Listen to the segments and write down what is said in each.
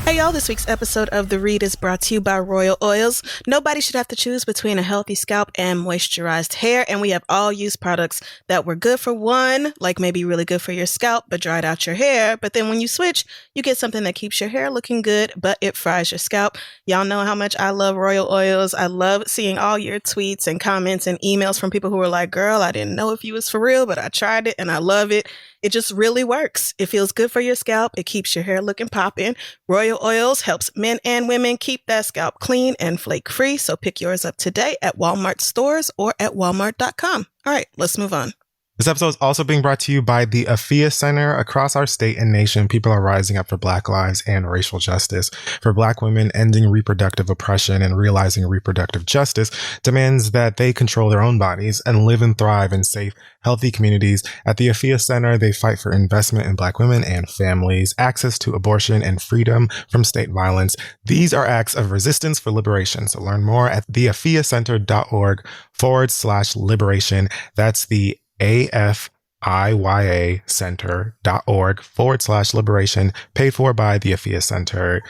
Hey y'all, this week's episode of The Read is brought to you by Royal Oils. Nobody should have to choose between a healthy scalp and moisturized hair, and we have all used products that were good for one, like maybe really good for your scalp, but dried out your hair. But then when you switch, you get something that keeps your hair looking good, but it fries your scalp. Y'all know how much I love Royal Oils. I love seeing all your tweets and comments and emails from people who are like, girl, I didn't know if you was for real, but I tried it and I love it. It just really works. It feels good for your scalp. It keeps your hair looking popping. Royal Oils helps men and women keep that scalp clean and flake-free. So pick yours up today at Walmart stores or at walmart.com. All right, let's move on. This episode is also being brought to you by the Afia Center. Across our state and nation, people are rising up for Black lives and racial justice. For Black women, ending reproductive oppression and realizing reproductive justice demands that they control their own bodies and live and thrive in safe, healthy communities. At the Afia Center, they fight for investment in Black women and families, access to abortion, and freedom from state violence. These are acts of resistance for liberation. So learn more at theafiacenter.org/liberation. That's the AFIYA center.org/liberation, paid for by the Afia Center.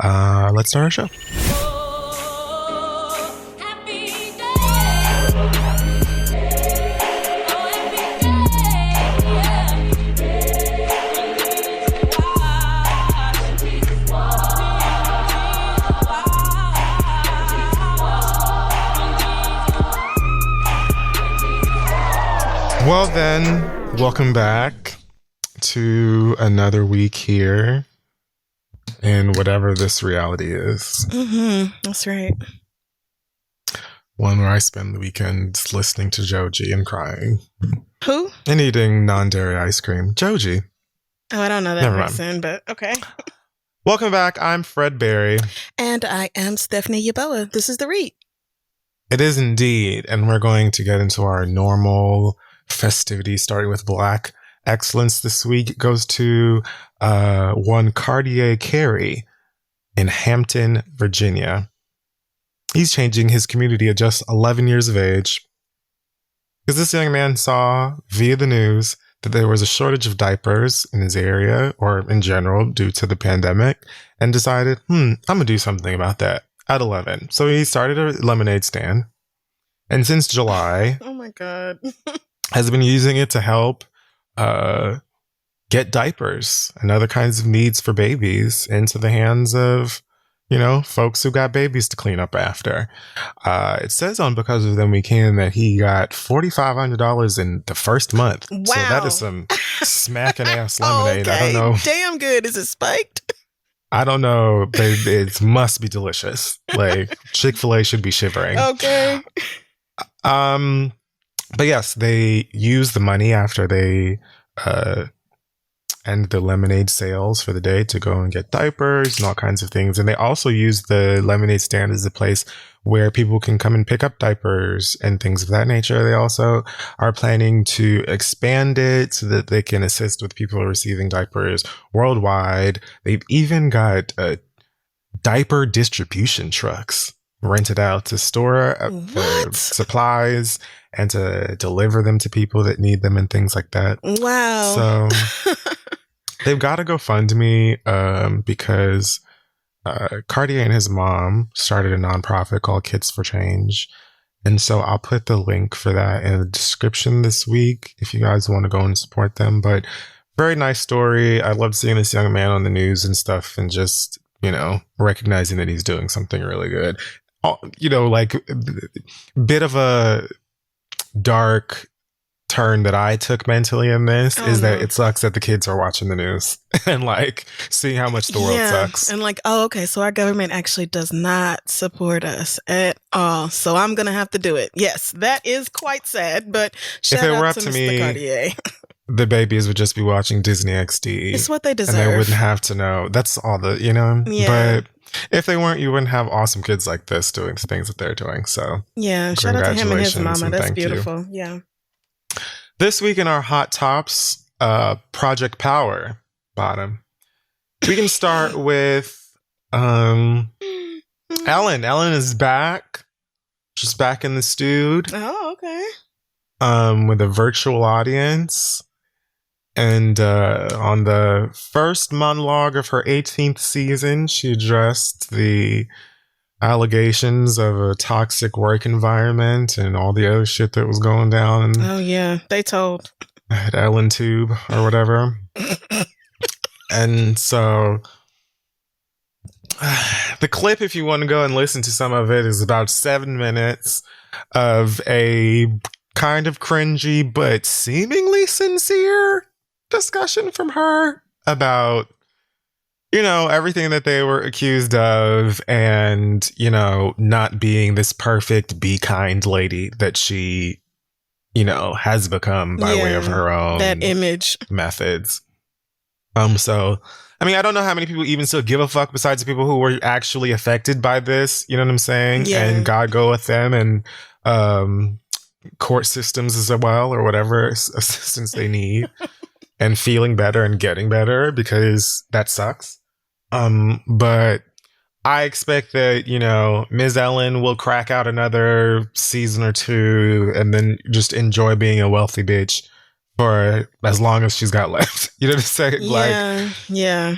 Let's start our show. Well then, welcome back to another week here in whatever this reality is. That's right. One where I spend the weekends listening to Joji and crying. Who? And eating non-dairy ice cream. Joji. Oh, I don't know that Never person, but okay. Welcome back. I'm Fred Berry. And I am Stephanie Yeboah. This is The Read. It is indeed. And we're going to get into our normal festivities, starting with Black excellence. This week goes to one Cartier Carey in Hampton, Virginia. He's changing his community at just 11 years of age because this young man saw via the news that there was a shortage of diapers in his area or in general due to the pandemic and decided, I'm going to do something about that at 11. So he started a lemonade stand. And since July, oh my God, has been using it to help get diapers and other kinds of needs for babies into the hands of, folks who got babies to clean up after. It says on Because of Them We Can that he got $4,500 in the first month. Wow. So that is some smacking ass lemonade. Okay. I don't know. Damn good. Is it spiked? I don't know, but it must be delicious. Like Chick-fil-A should be shivering. Okay. But yes, they use the money after they end the lemonade sales for the day to go and get diapers and all kinds of things. And they also use the lemonade stand as a place where people can come and pick up diapers and things of that nature. They also are planning to expand it so that they can assist with people receiving diapers worldwide. They've even got diaper distribution trucks rented out to store supplies and to deliver them to people that need them and things like that. Wow. So they've got to GoFundMe because Cartier and his mom started a nonprofit called Kids for Change. And so I'll put the link for that in the description this week if you guys want to go and support them. But very nice story. I loved seeing this young man on the news and stuff and just, recognizing that he's doing something really good. Like bit of a dark turn that I took mentally in this is that it sucks that the kids are watching the news and like seeing how much the world sucks. And like, okay, so our government actually does not support us at all. So I'm going to have to do it. Yes, that is quite sad, but shout if it out were up to to Mr. me, Cartier. The babies would just be watching Disney XD. It's what they deserve. And they wouldn't have to know. That's all Yeah. But if they weren't, you wouldn't have awesome kids like this doing the things that they're doing. So yeah, shout out to him and his mama. That's beautiful. You. Yeah. This week in our hot tops, Project Power bottom. We can start with Ellen. Ellen is back. She's back in the studio. Oh, okay. With a virtual audience. And on the first monologue of her 18th season, she addressed the allegations of a toxic work environment and all the other shit that was going down. Oh, yeah. They told. At Ellen Tube or whatever. And so the clip, if you want to go and listen to some of it, is about 7 minutes of a kind of cringy but seemingly sincere discussion from her about, you know, everything that they were accused of and, you know, not being this perfect, be kind lady that she, you know, has become by way of her own that image methods. So, I mean, I don't know how many people even still give a fuck besides the people who were actually affected by this. You know what I'm saying? Yeah. And God go with them and court systems as well, or whatever assistance they need. And feeling better and getting better, because that sucks. But I expect that, you know, Ms. Ellen will crack out another season or two and then just enjoy being a wealthy bitch for as long as she's got left. You know what I'm saying? Yeah.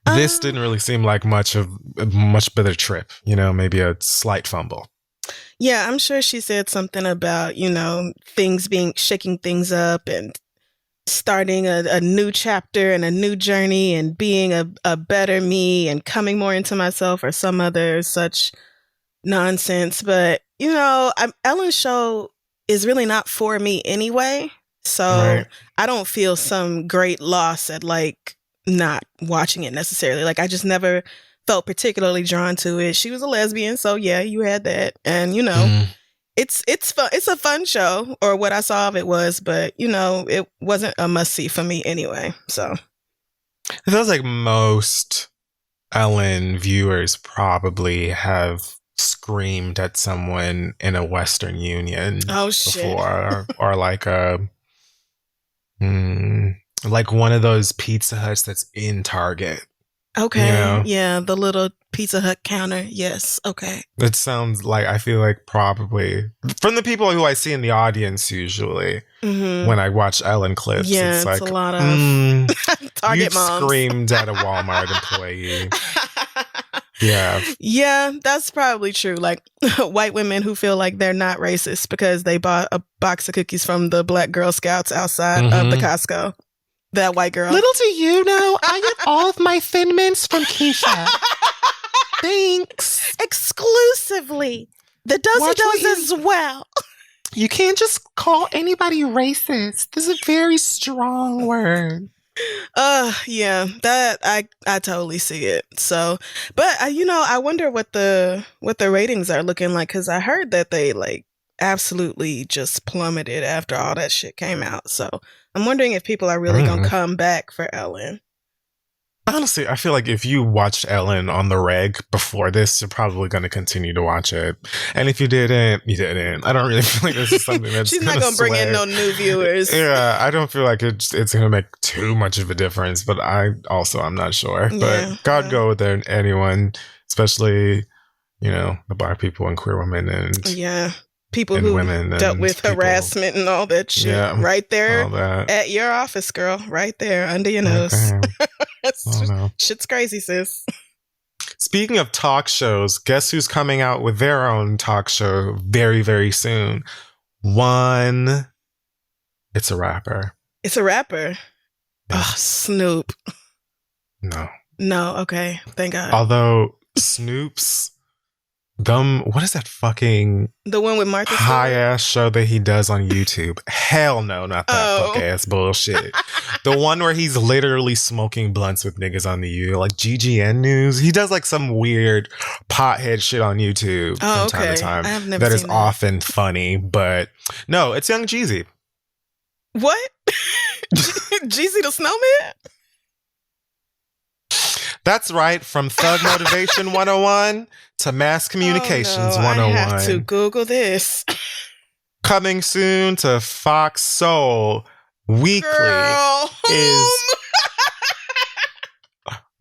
This didn't really seem like much better trip, you know, maybe a slight fumble. Yeah, I'm sure she said something about, you know, shaking things up and starting a new chapter and a new journey and being a better me and coming more into myself or some other such nonsense. But, you know, Ellen's show is really not for me anyway. So Right. I don't feel some great loss at like not watching it necessarily. Like I just never felt particularly drawn to it. She was a lesbian. So yeah, you had that. And, you know, it's fun. It's a fun show, or what I saw of it was, but you know, it wasn't a must see for me anyway. So it feels like most Ellen viewers probably have screamed at someone in a Western Union before, or like like one of those Pizza Huts that's in Target. Okay. You know? Yeah, the little Pizza Hut counter. Yes. Okay. It sounds like, I feel like probably from the people who I see in the audience usually when I watch Ellen clips, yeah, it's like a lot of Target moms. Screamed at a Walmart employee. Yeah. Yeah, that's probably true. Like white women who feel like they're not racist because they bought a box of cookies from the Black Girl Scouts outside of the Costco. That white girl. Little do you know, I get all of my Thin Mints from Keisha. Thanks. Exclusively. The Dozy as well. You can't just call anybody racist. This is a very strong word. Yeah, that I totally see it. So, but you know, I wonder what the ratings are looking like, because I heard that they like absolutely just plummeted after all that shit came out. So I'm wondering if people are really gonna come back for Ellen. Honestly, I feel like if you watched Ellen on the reg before this, you're probably going to continue to watch it. And if you didn't, you didn't. I don't really feel like this is something that's she's not going to bring in no new viewers. Yeah, I don't feel like it's going to make too much of a difference, but I'm not sure. But God go with anyone, especially, you know, the Black people and queer women and people who women dealt with harassment and all that shit. Yeah, right there at your office, girl. Right there under your nose. Shit's crazy, sis. Speaking of talk shows, guess who's coming out with their own talk show very, very soon? It's a rapper. It's a rapper? Yeah. Oh, Snoop. No, okay. Thank God. Although Snoop's what is that fucking the one with Martha high ass show that he does on YouTube? Hell no, not that fuck ass bullshit. The one where he's literally smoking blunts with niggas on the U, like GGN News. He does like some weird pothead shit on YouTube from time to time. I have never that seen is often funny, but no, it's Young Jeezy. What? Jeezy the Snowman? That's right. From Thug Motivation 101 to Mass Communications 101. I have to Google this. Coming soon to Fox Soul Weekly is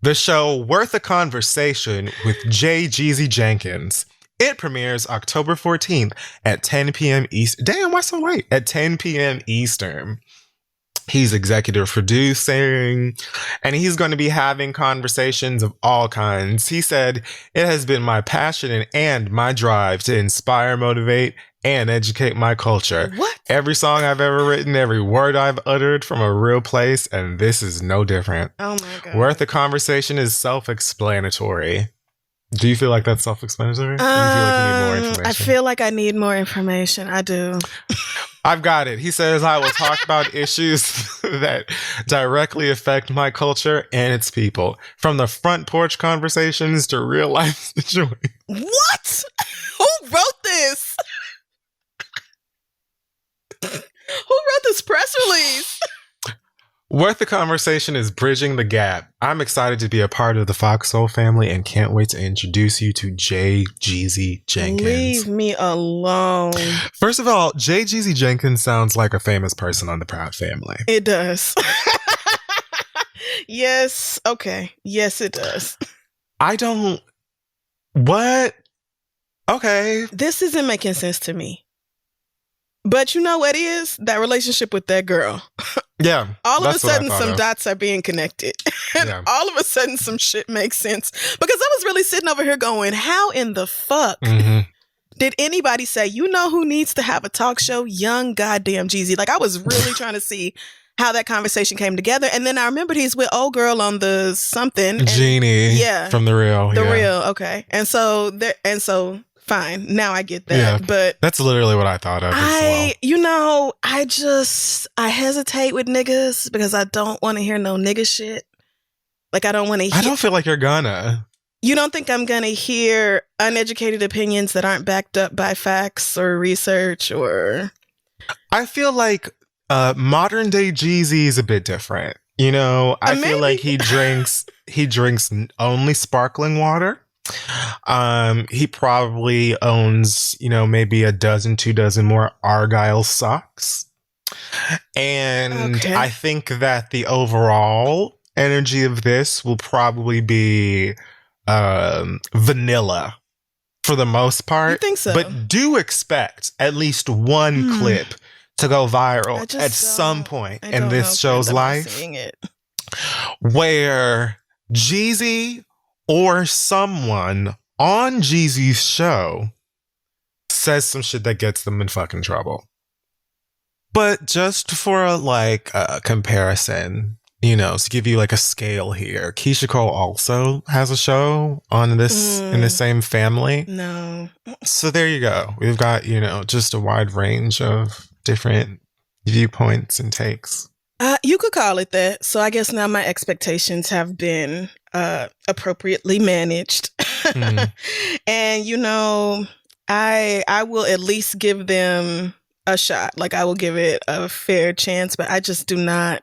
the show Worth a Conversation with J. Jeezy Jenkins. It premieres October 14th at 10 p.m. Eastern. Damn, why so late? At 10 p.m. Eastern. He's executive producing, and he's going to be having conversations of all kinds. He said, "It has been my passion and my drive to inspire, motivate, and educate my culture. What? Every song I've ever written, every word I've uttered from a real place, and this is no different. Oh my God. Worth the conversation is self-explanatory." Do you feel like that's self-explanatory? Or do you feel like you need more information? I feel like I need more information. I do. I've got it. He says, "I will talk about issues that directly affect my culture and its people, from the front porch conversations to real life situations." What? Who wrote this? Who wrote this press release? Worth the conversation is bridging the gap. I'm excited to be a part of the Foxhole family and can't wait to introduce you to J. Jeezy Jenkins. Leave me alone. First of all, J. Jeezy Jenkins sounds like a famous person on the Proud Family. It does. Yes. Okay. Yes, it does. I don't... What? Okay. This isn't making sense to me. But you know what is? That relationship with that girl. Yeah. All of a sudden, some of. dots are being connected. And Yeah. all of a sudden, some shit makes sense. Because I was really sitting over here going, how in the fuck did anybody say, you know who needs to have a talk show? Young goddamn Jeezy. Like, I was really trying to see how that conversation came together. And then I remembered he's with old girl on the something. Jeannie. Yeah. From The Real. The yeah. Real. Okay. And so fine. Now I get that. Yeah. But That's literally what I thought of as well. I hesitate with niggas because I don't want to hear no nigga shit. Like, I don't want to hear. I don't feel like you're gonna. You don't think I'm going to hear uneducated opinions that aren't backed up by facts or research or... I feel like modern day Jeezy is a bit different. You know, I feel like he drinks only sparkling water. He probably owns, maybe a dozen, 2 dozen more Argyle socks. And Okay. I think that the overall energy of this will probably be vanilla for the most part. You think so? But do expect at least one clip to go viral at some point in this show's life where Jeezy or someone on Jeezy's show says some shit that gets them in fucking trouble. But just for a comparison, to give you like a scale here, Keisha Cole also has a show on this in the same family. No. So there you go. We've got, just a wide range of different viewpoints and takes. You could call it that. So I guess now my expectations have been appropriately managed. And, I will at least give them a shot. Like, I will give it a fair chance, but I just do not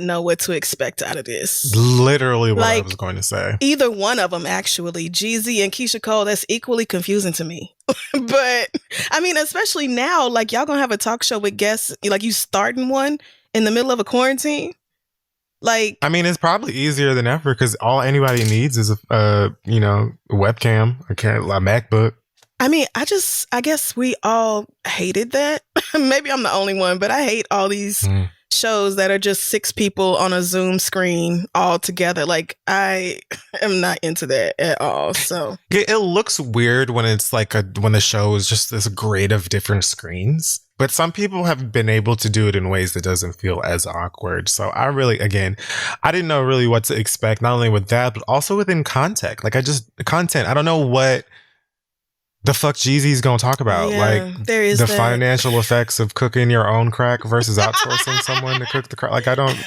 know what to expect out of this. Literally what I was going to say. Either one of them, actually. Jeezy and Keisha Cole, that's equally confusing to me. But, I mean, especially now, like, y'all gonna have a talk show with guests, like, you starting one in the middle of a quarantine? Like... I mean, it's probably easier than ever because all anybody needs is a webcam, a MacBook. I mean, I guess we all hated that. Maybe I'm the only one, but I hate all these... shows that are just 6 people on a Zoom screen all together. Like, I am not into that at all. So it looks weird when it's when the show is just this grid of different screens. But some people have been able to do it in ways that doesn't feel as awkward. So I didn't know really what to expect, not only with that, but also within content. I don't know what the fuck Jeezy's gonna talk about. Yeah, there is the that. financial effects of cooking your own crack versus outsourcing someone to cook the crack. Like, I don't...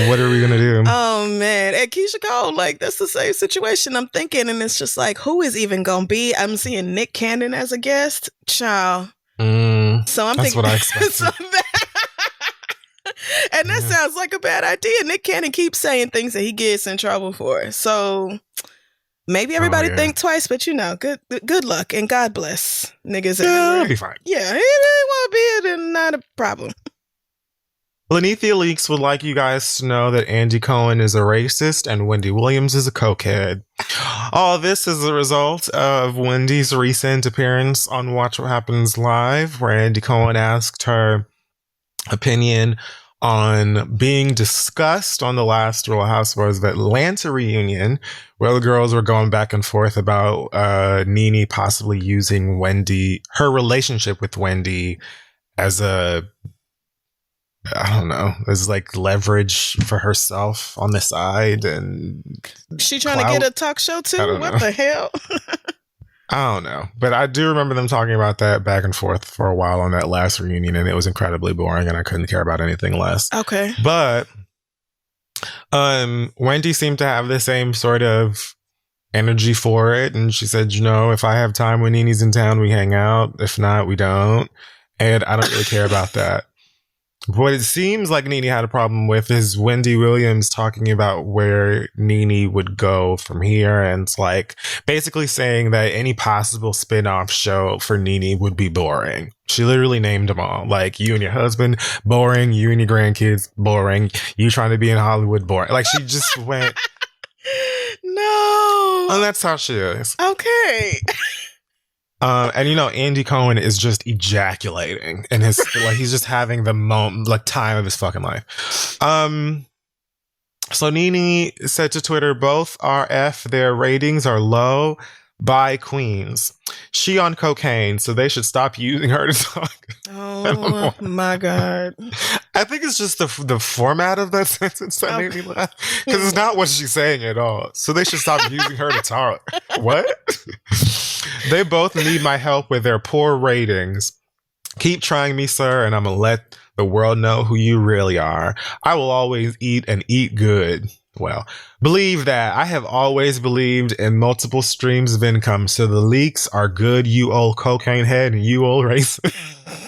What are we gonna do? Oh man, at Keisha Cole, that's the same situation I'm thinking, and it's just like, who is even gonna be? I'm seeing Nick Cannon as a guest, child. So I'm that's thinking what I expected. And that sounds like a bad idea. Nick Cannon keeps saying things that he gets in trouble for. So maybe everybody think twice, but good luck and God bless niggas. Yeah, it'll be fine. Yeah, he really want to be it and not a problem. NeNe Leakes would like you guys to know that Andy Cohen is a racist and Wendy Williams is a cokehead. All this is a result of Wendy's recent appearance on Watch What Happens Live, where Andy Cohen asked her opinion on being discussed on the last Real Housewives of Atlanta reunion, where the girls were going back and forth about NeNe possibly using her relationship with Wendy as as like leverage for herself on the side. And she trying to get a talk show too? What the hell? I don't know. But I do remember them talking about that back and forth for a while on that last reunion, and it was incredibly boring, and I couldn't care about anything less. Okay. But Wendy seemed to have the same sort of energy for it, and she said, if I have time when NeNe's in town, we hang out. If not, we don't. And I don't really care about that. What it seems like NeNe had a problem with is Wendy Williams talking about where NeNe would go from here. And it's like basically saying that any possible spin-off show for NeNe would be boring. She literally named them all. Like, you and your husband, boring. You and your grandkids, boring. You trying to be in Hollywood, boring. Like, she just went. No. And that's how she is. Okay. And Andy Cohen is just ejaculating in his he's just having the time of his fucking life. So NeNe said to Twitter, both are F, their ratings are low. Bye, queens. She on cocaine, so they should stop using her to talk. Oh my God. I think it's just the format of that sentence that made me laugh. Because it's not what she's saying at all. So they should stop using her to talk. What? They both need my help with their poor ratings. Keep trying me, sir, and I'm going to let the world know who you really are. I will always eat and eat good. Well, believe that. I have always believed in multiple streams of income, so the leaks are good, you old cocaine head and you old racist.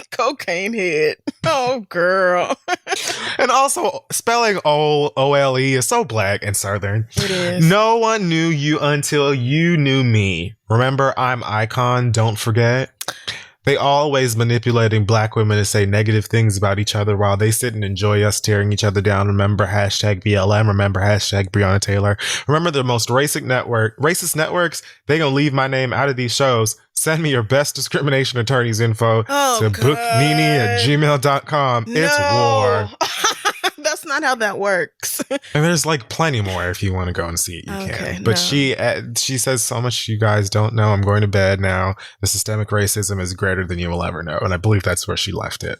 Cocaine head. Oh, girl. And also, spelling O-L-E is so black and southern. It is. No one knew you until you knew me. Remember, I'm Icon, don't forget. They always manipulating black women to say negative things about each other while they sit and enjoy us tearing each other down. Remember hashtag BLM. Remember hashtag Breonna Taylor. Remember the most racist networks. They gonna leave my name out of these shows. Send me your best discrimination attorney's info to booknene@gmail.com. No. It's war. That's not how that works. And there's like plenty more if you want to go and see it, you can. But no. She says so much you guys don't know. I'm going to bed now. The systemic racism is greater than you will ever know. And I believe that's where she left it.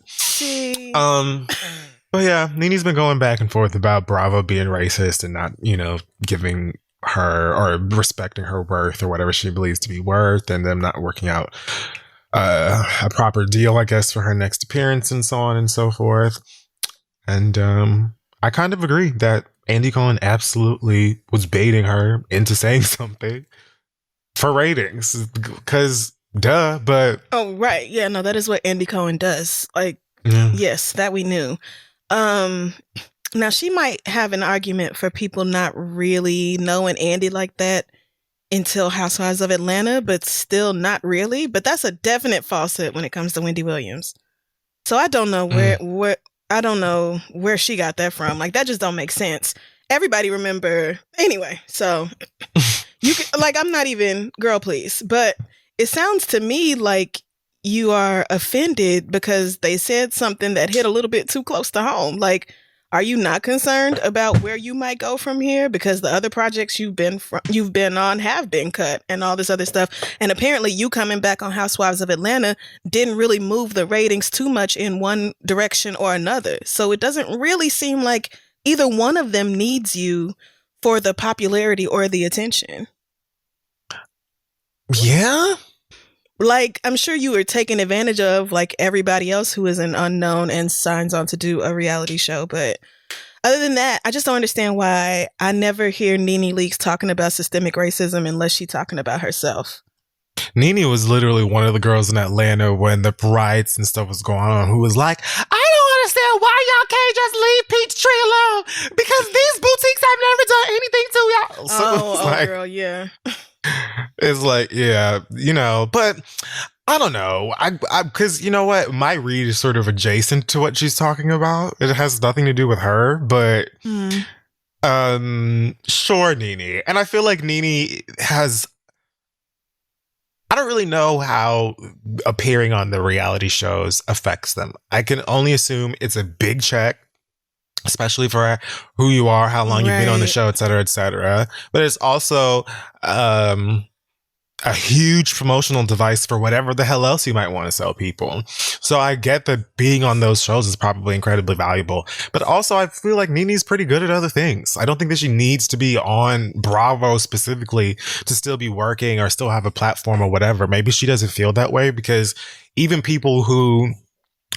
But yeah, NeNe's been going back and forth about Bravo being racist and not, giving her or respecting her worth or whatever she believes to be worth, and them not working out a proper deal, I guess, for her next appearance and so on and so forth. And I kind of agree that Andy Cohen absolutely was baiting her into saying something for ratings, because duh, but... Oh, right. Yeah, no, that is what Andy Cohen does. Yes, that we knew. Now, she might have an argument for people not really knowing Andy like that until Housewives of Atlanta, but still not really. But that's a definite falsehood when it comes to Wendy Williams. So I don't know I don't know where she got that from. That just don't make sense. Everybody remember anyway. So you can, I'm not even, girl, please. But it sounds to me like you are offended because they said something that hit a little bit too close to home. Are you not concerned about where you might go from here? Because the other projects you've been on have been cut and all this other stuff. And apparently you coming back on Housewives of Atlanta didn't really move the ratings too much in one direction or another. So it doesn't really seem like either one of them needs you for the popularity or the attention. Yeah. I'm sure you were taken advantage of everybody else who is an unknown and signs on to do a reality show. But other than that, I just don't understand why I never hear NeNe Leakes talking about systemic racism unless she's talking about herself. NeNe was literally one of the girls in Atlanta when the riots and stuff was going on who was like, I don't understand why y'all can't just leave Peachtree alone because these boutiques have never done anything to y'all. So girl, yeah. It's yeah, but I don't know. Because you know what? My read is sort of adjacent to what she's talking about. It has nothing to do with her, but sure, NeNe. And I feel like NeNe has, I don't really know how appearing on the reality shows affects them. I can only assume it's a big check, especially for who you are, how long you've been on the show, et cetera, et cetera. But it's also a huge promotional device for whatever the hell else you might want to sell people. So I get that being on those shows is probably incredibly valuable. But also I feel like NeNe's pretty good at other things. I don't think that she needs to be on Bravo specifically to still be working or still have a platform or whatever. Maybe she doesn't feel that way, because even people who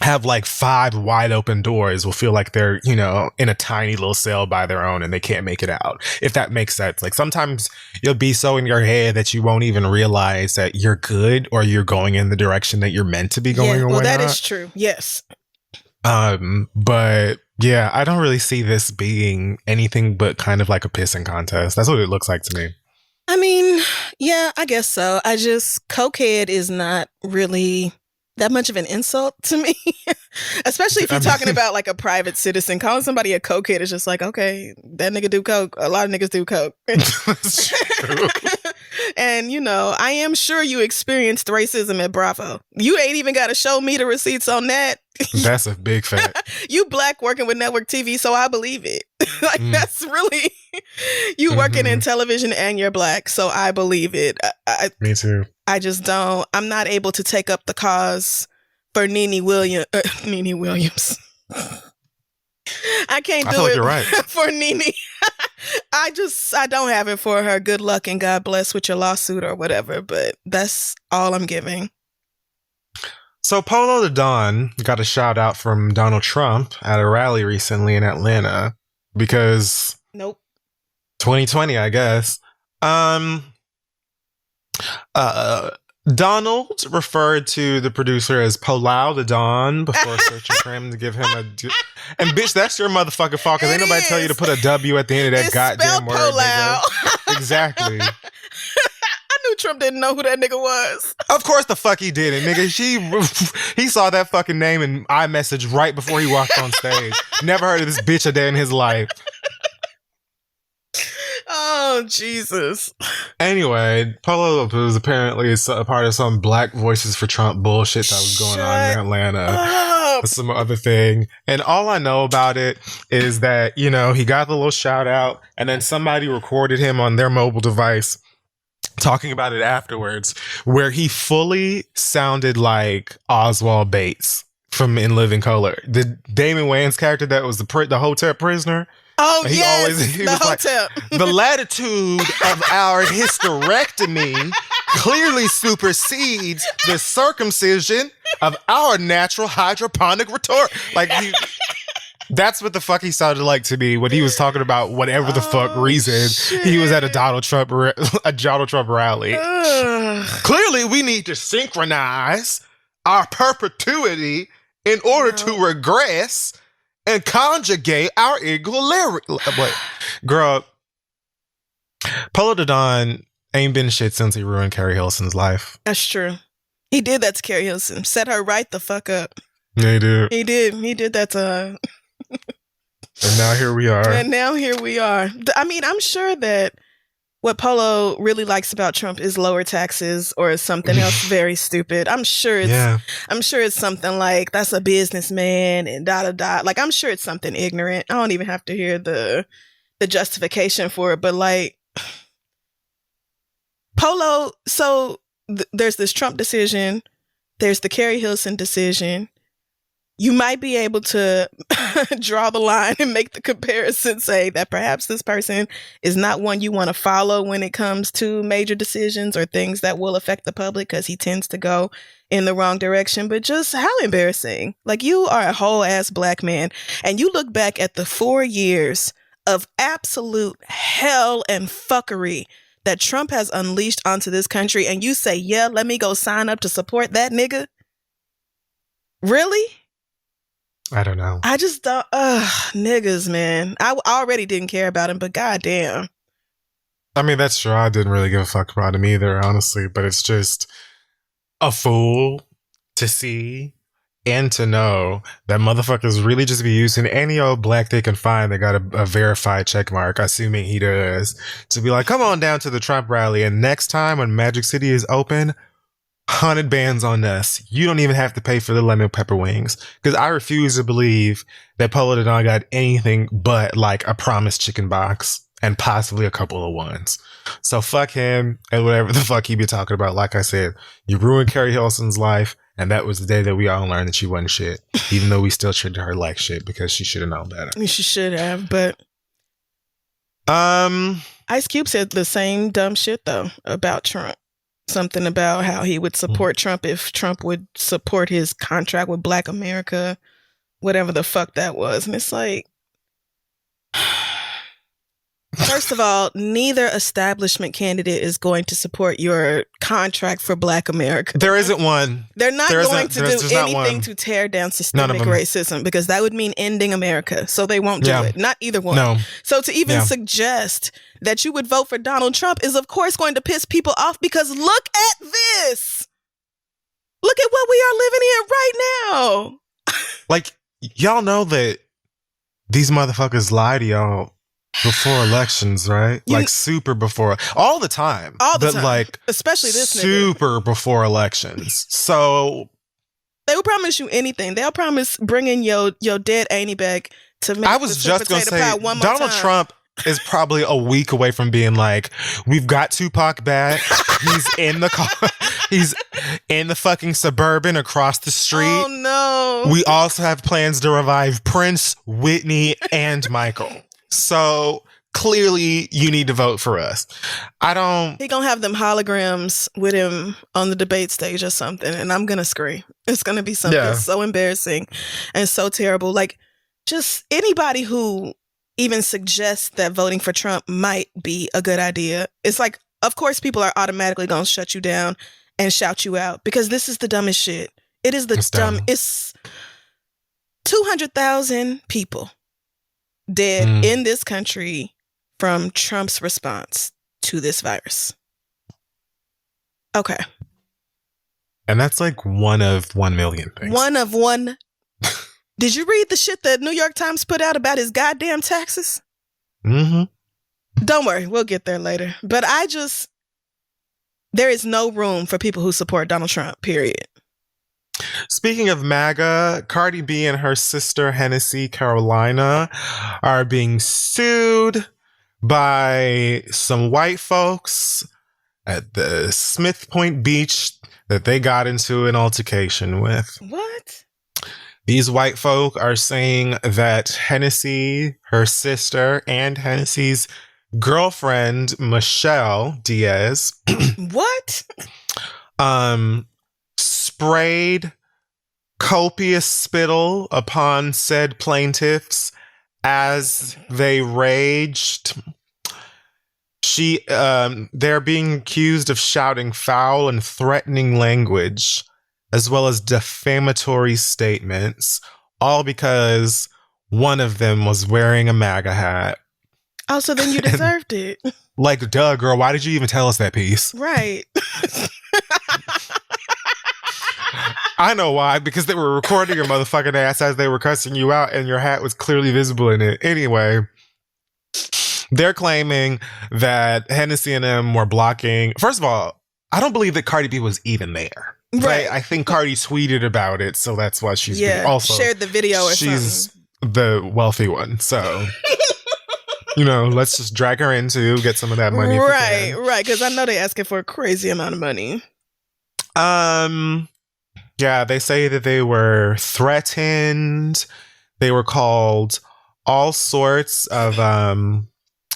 have like 5 wide open doors will feel like they're, you know, in a tiny little cell by their own and they can't make it out, if that makes sense. Like sometimes you'll be so in your head that you won't even realize that you're good or you're going in the direction that you're meant to be going. Well, that is true. Yes. But yeah, I don't really see this being anything but kind of like a pissing contest. That's what it looks like to me. I mean, yeah, I guess so. Cokehead is not really that much of an insult to me, especially if you're talking about like a private citizen. Calling somebody a cokehead is just like, okay, that nigga do coke. A lot of niggas do coke. That's true. And, you know, I am sure you experienced racism at Bravo. You ain't even got to show me the receipts on that. That's a big fact. You Black working with network TV, so I believe it. Like, that's really, you working in television and you're Black, so I believe it. Me too. I just don't, I'm not able to take up the cause for NeNe Williams. I can't do it right. for NeNe. I don't have it for her. Good luck and God bless with your lawsuit or whatever, but that's all I'm giving. So Polo the Don got a shout out from Donald Trump at a rally recently in Atlanta because 2020, I guess. Donald referred to the producer as Polo the Don before searching for him to give him and bitch, that's your motherfucking fault, because ain't nobody tell you to put a W at the end of that goddamn word, nigga. Exactly. I knew Trump didn't know who that nigga was. Of course the fuck he didn't, nigga. He saw that fucking name in iMessage right before he walked on stage. Never heard of this bitch a day in his life. Oh, Jesus. Anyway, Polo was apparently a part of some Black Voices for Trump bullshit that was going on in Atlanta. Some other thing. And all I know about it is that, you know, he got the little shout out and then somebody recorded him on their mobile device talking about it afterwards, where he fully sounded like Oswald Bates from In Living Color. The Damon Wayans character that was the hotel prisoner. Oh, he was hotel. Like, the latitude of our hysterectomy clearly supersedes the circumcision of our natural hydroponic retort. Like, that's what the fuck he sounded like to me when he was talking about whatever the fuck reason shit. He was at a Donald Trump rally. Clearly, we need to synchronize our perpetuity in order to regress and conjugate our equilibrium. Girl, Polo the Don ain't been shit since he ruined Carrie Hilson's life. That's true. He did that to Carrie Hilson. Set her right the fuck up. Yeah, he did. He did. He did that to her. And now here we are. I mean, I'm sure that what Polo really likes about Trump is lower taxes or something else very stupid. I'm sure it's something like that's a businessman and Like, I'm sure it's something ignorant. I don't even have to hear the justification for it, but like Polo, so there's this Trump decision, there's the Carrie Hilson decision. You might be able to draw the line and make the comparison, say that perhaps this person is not one you want to follow when it comes to major decisions or things that will affect the public because he tends to go in the wrong direction. But just how embarrassing. Like, you are a whole ass Black man and you look back at the 4 years of absolute hell and fuckery that Trump has unleashed onto this country and you say, yeah, let me go sign up to support that nigga. Really? I don't know. I just don't, niggas, man. I already didn't care about him, but goddamn. I mean, that's true. I didn't really give a fuck about him either, honestly, but it's just a fool to see and to know that motherfuckers really just be using any old Black they can find that got a verified check mark, assuming he does, to be like, come on down to the Trump rally, and next time when Magic City is open, 100 bands on us. You don't even have to pay for the lemon pepper wings. Because I refuse to believe that Polo did not got anything but like a promised chicken box and possibly a couple of ones. So fuck him and whatever the fuck he be talking about. Like I said, you ruined Carrie Hilson's life, and that was the day that we all learned that she wasn't shit. Even though we still treated her like shit because she should have known better. She should have, but Ice Cube said the same dumb shit though about Trump. Something about how he would support Trump if Trump would support his contract with Black America, whatever the fuck that was. And it's like, first of all, neither establishment candidate is going to support your contract for Black America. There isn't one. They're not going to do anything to tear down systemic racism because that would mean ending America. So they won't do it. Not either one. No. So to even suggest that you would vote for Donald Trump is, of course, going to piss people off because look at this. Look at what we are living in right now. Like, y'all know that these motherfuckers lie to y'all before elections, right? Like super before, all the time. All the time. Like, especially this super nigga. Before elections. So they will promise you anything. They'll promise bringing your dead auntie back to make. I was just gonna say Donald Trump is probably a week away from being like, we've got Tupac back. He's in the car. He's in the fucking Suburban across the street. Oh no. We also have plans to revive Prince, Whitney, and Michael. So clearly you need to vote for us. He gonna have them holograms with him on the debate stage or something, and I'm gonna scream. It's gonna be something so embarrassing and so terrible. Like, just anybody who even suggests that voting for Trump might be a good idea. It's like, of course people are automatically gonna shut you down and shout you out because this is the dumbest shit. It is it's 200,000 people dead in this country from Trump's response to this virus. Okay. And that's like one of 1 million things. One of one. Did you read the shit that New York Times put out about his goddamn taxes? Mm-hmm. Don't worry, we'll get there later. But there is no room for people who support Donald Trump, period. Speaking of MAGA, Cardi B and her sister Hennessy Carolina are being sued by some white folks at the Smith Point Beach that they got into an altercation with. What? These white folk are saying that Hennessy, her sister, and Hennessy's girlfriend, Michelle Diaz, what? Sprayed copious spittle upon said plaintiffs as they raged. They're being accused of shouting foul and threatening language, as well as defamatory statements, all because one of them was wearing a MAGA hat. Oh, so then you deserved it. Like, duh, girl, why did you even tell us that piece? Right. I know why, because they were recording your motherfucking ass as they were cussing you out and your hat was clearly visible in it. Anyway, they're claiming that Hennessy and them were blocking. First of all, I don't believe that Cardi B was even there. Right. I think Cardi tweeted about it, so that's why she's also shared the video or she's something. The wealthy one, so let's just drag her in to get some of that money. Right, because I know they're asking for a crazy amount of money. Yeah, they say that they were threatened. They were called all sorts of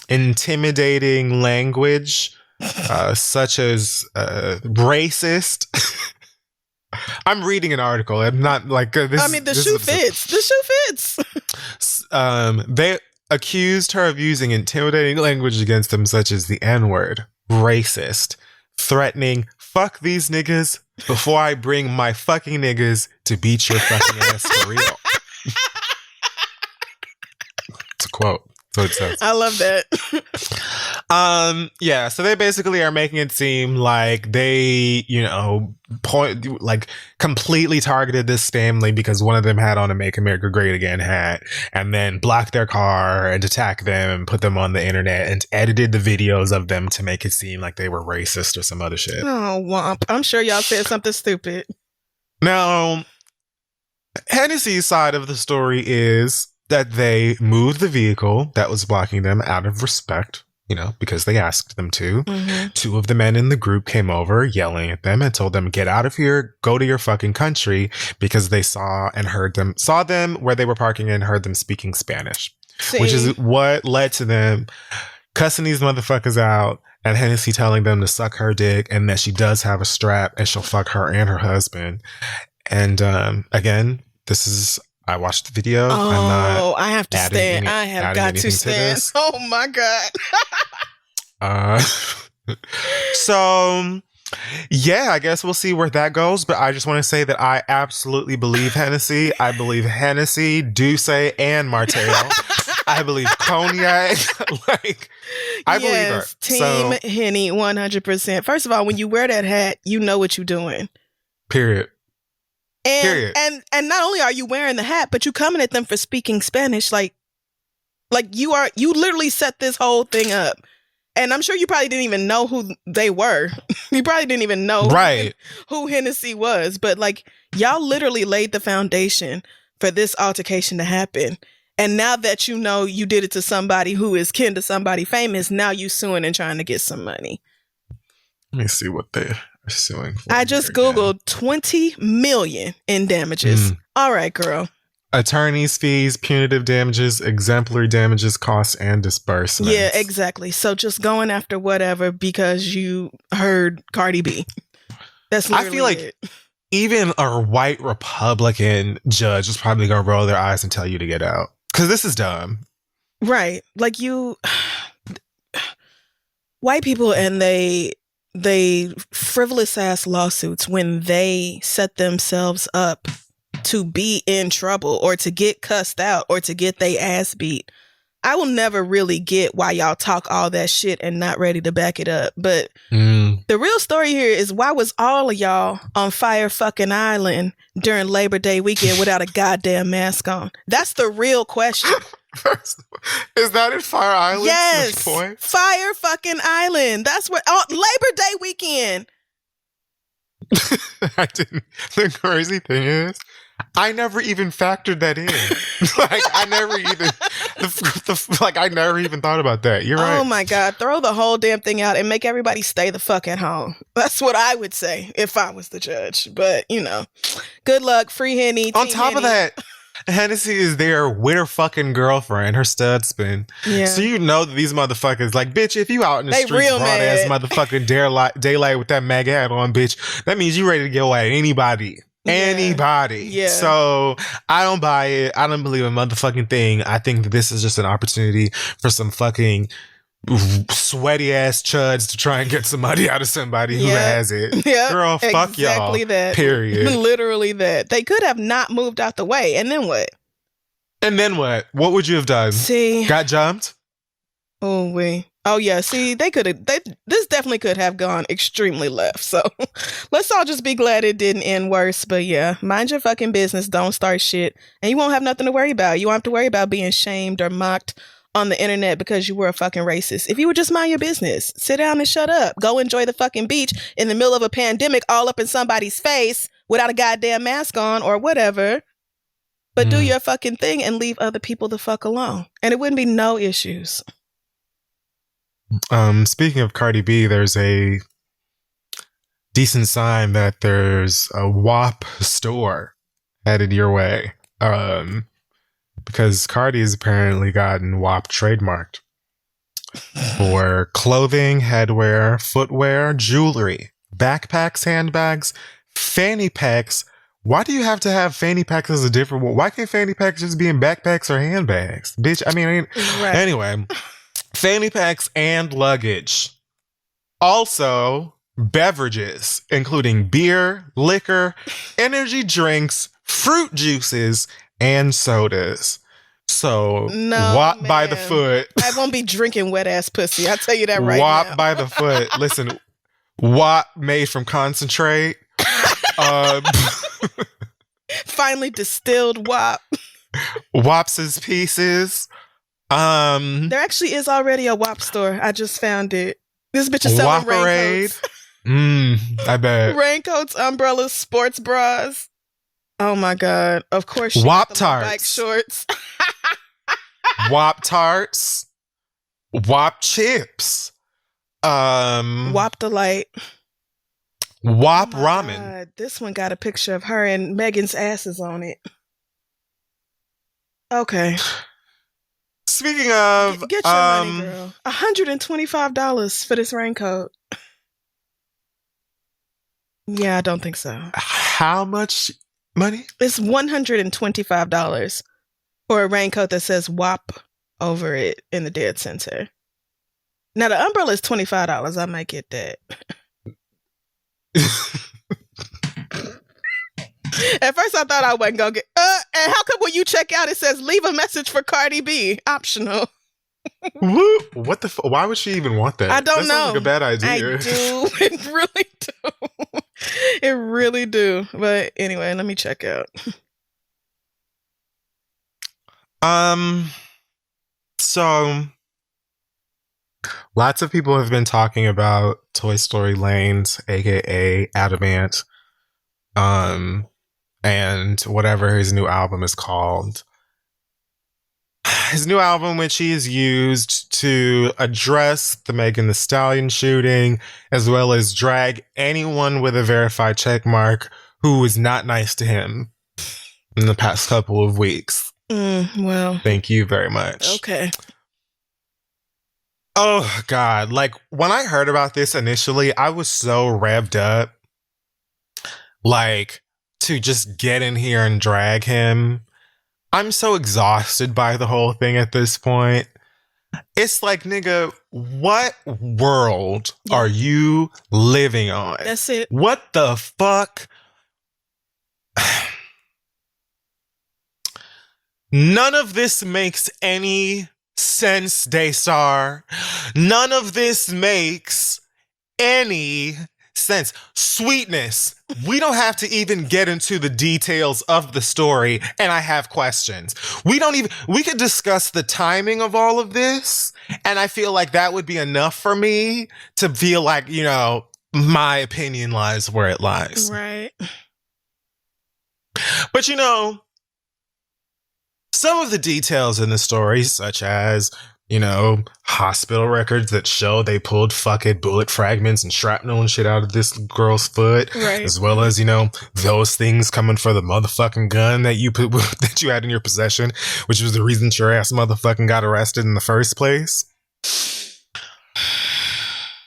intimidating language, such as racist. I'm reading an article. I'm not like this. I mean, the shoe fits. The shoe fits. They accused her of using intimidating language against them, such as the N-word, racist, threatening, fuck these niggas before I bring my fucking niggas to beat your fucking ass for real. It's a quote. So it says. I love that. Yeah, so they basically are making it seem like they, completely targeted this family because one of them had on a Make America Great Again hat and then blocked their car and attacked them and put them on the internet and edited the videos of them to make it seem like they were racist or some other shit. Oh, womp. I'm sure y'all said something stupid. Now, Hennessy's side of the story is that they moved the vehicle that was blocking them out of respect, because they asked them to. Mm-hmm. Two of the men in the group came over yelling at them and told them, get out of here, go to your fucking country, because they saw them where they were parking and heard them speaking Spanish, which is what led to them cussing these motherfuckers out and Hennessy telling them to suck her dick and that she does have a strap and she'll fuck her and her husband. And again, I watched the video. Oh, I have to stand. I have got to stand. Oh my God. So, yeah, I guess we'll see where that goes. But I just want to say that I absolutely believe Hennessy. I believe Hennessy, Douce, and Martell. I believe Cognac. I believe her. Team Henny, 100%. First of all, when you wear that hat, you know what you're doing. Period. And not only are you wearing the hat, but you coming at them for speaking Spanish, like you literally set this whole thing up. And I'm sure you probably didn't even know who they were. You probably didn't even know who Hennessy was. But y'all literally laid the foundation for this altercation to happen. And now that you know you did it to somebody who is kin to somebody famous, now you suing and trying to get some money. Let me see what they're suing for. I just Googled 20 million in damages. All right, girl. Attorney's fees, punitive damages, exemplary damages, costs, and disbursements. Yeah, exactly. So just going after whatever because you heard Cardi B. That's literally I feel like even a white Republican judge is probably going to roll their eyes and tell you to get out. Because this is dumb. Right. White people and they frivolous ass lawsuits when they set themselves up to be in trouble or to get cussed out or to get their ass beat. I will never really get why y'all talk all that shit and not ready to back it up. But the real story here is, why was all of y'all on Fire fucking Island during Labor Day weekend without a goddamn mask on? That's the real question. Is that in Fire Island? Yes. Fire fucking Island. That's what, Labor Day weekend. I didn't. The crazy thing is, I never even factored that in. I never even thought about that. You're right. Oh my God. Throw the whole damn thing out and make everybody stay the fuck at home. That's what I would say if I was the judge. But, good luck. Free Henny. On top of that, Hennessy is there with her fucking girlfriend, her stud spin. Yeah. So that these motherfuckers, bitch, if you out in the streets, broad ass motherfucking daylight with that MAG hat on, bitch, that means you ready to go at anybody. Anybody. Yeah. So I don't buy it. I don't believe a motherfucking thing. I think that this is just an opportunity for some fucking sweaty ass chuds to try and get some money out of somebody who has it. Yeah. Girl, fuck y'all. Exactly that. Period. Literally that. They could have not moved out the way. And then what? What would you have done? See. Got jumped? Oh yeah, see, this definitely could have gone extremely left. So let's all just be glad it didn't end worse. But yeah, mind your fucking business. Don't start shit. And you won't have nothing to worry about. You won't have to worry about being shamed or mocked on the internet because you were a fucking racist. If you would just mind your business, sit down and shut up. Go enjoy the fucking beach in the middle of a pandemic all up in somebody's face without a goddamn mask on or whatever. But do your fucking thing and leave other people the fuck alone. And it wouldn't be no issues. Speaking of Cardi B, there's a decent sign that there's a WAP store headed your way. Because Cardi has apparently gotten WAP trademarked for clothing, headwear, footwear, jewelry, backpacks, handbags, fanny packs. Why do you have to have fanny packs as a different one? Why can't fanny packs just be in backpacks or handbags? Bitch, Anyway. Fanny packs and luggage. Also, beverages, including beer, liquor, energy drinks, fruit juices, and sodas. So No, WAP by the man. foot. I won't be drinking wet ass pussy. I'll tell you that right WAP now. by the foot. Listen, WAP made from concentrate. Finally distilled WAP. WAP's pieces. There actually is already a WAP store. I just found it. This bitch is selling Waparade. raincoats. I bet. Raincoats, umbrellas, sports bras. Oh my God. Of course she WAP got the little bike tarts. shorts. WAP tarts. WAP chips. WAP delight. WAP Oh my ramen. God. This one got a picture of her and Megan's asses on it. Okay. Speaking of, Get your money, girl. $125 for this raincoat. Yeah, I don't think so. How much money? It's $125 for a raincoat that says WAP over it in the dead center. Now the umbrella is $25. I might get that. At first I thought I wasn't gonna get and how come when you check out it says leave a message for Cardi B? Optional. What the why would she even want that? I don't that know. Sounds like a bad idea. I do. It really do. It really do. But anyway, let me check out. So lots of people have been talking about Toy Story Lanez, aka Adamant, and whatever his new album is called. His new album, which he has used to address the Megan Thee Stallion shooting, as well as drag anyone with a verified checkmark who was not nice to him in the past couple of weeks. Well. Thank you very much. Okay. Oh, God. Like, when I heard about this initially, I was so revved up. Like, to just get in here and drag him. I'm so exhausted by the whole thing at this point. It's like, nigga, what world are you living on? That's it. What the fuck? None of this makes any sense, Daystar. None of this makes any sense. Sweetness. We don't have to even get into the details of the story, and I have questions. We could discuss the timing of all of this, and I feel like that would be enough for me to feel like, you know, my opinion lies where it lies. Right. But, you know, some of the details in the story, such as, you know, hospital records that show they pulled fucking bullet fragments and shrapnel and shit out of this girl's foot, right. As well as, you know, those things coming for the motherfucking gun that you that you had in your possession, which was the reason your ass motherfucking got arrested in the first place.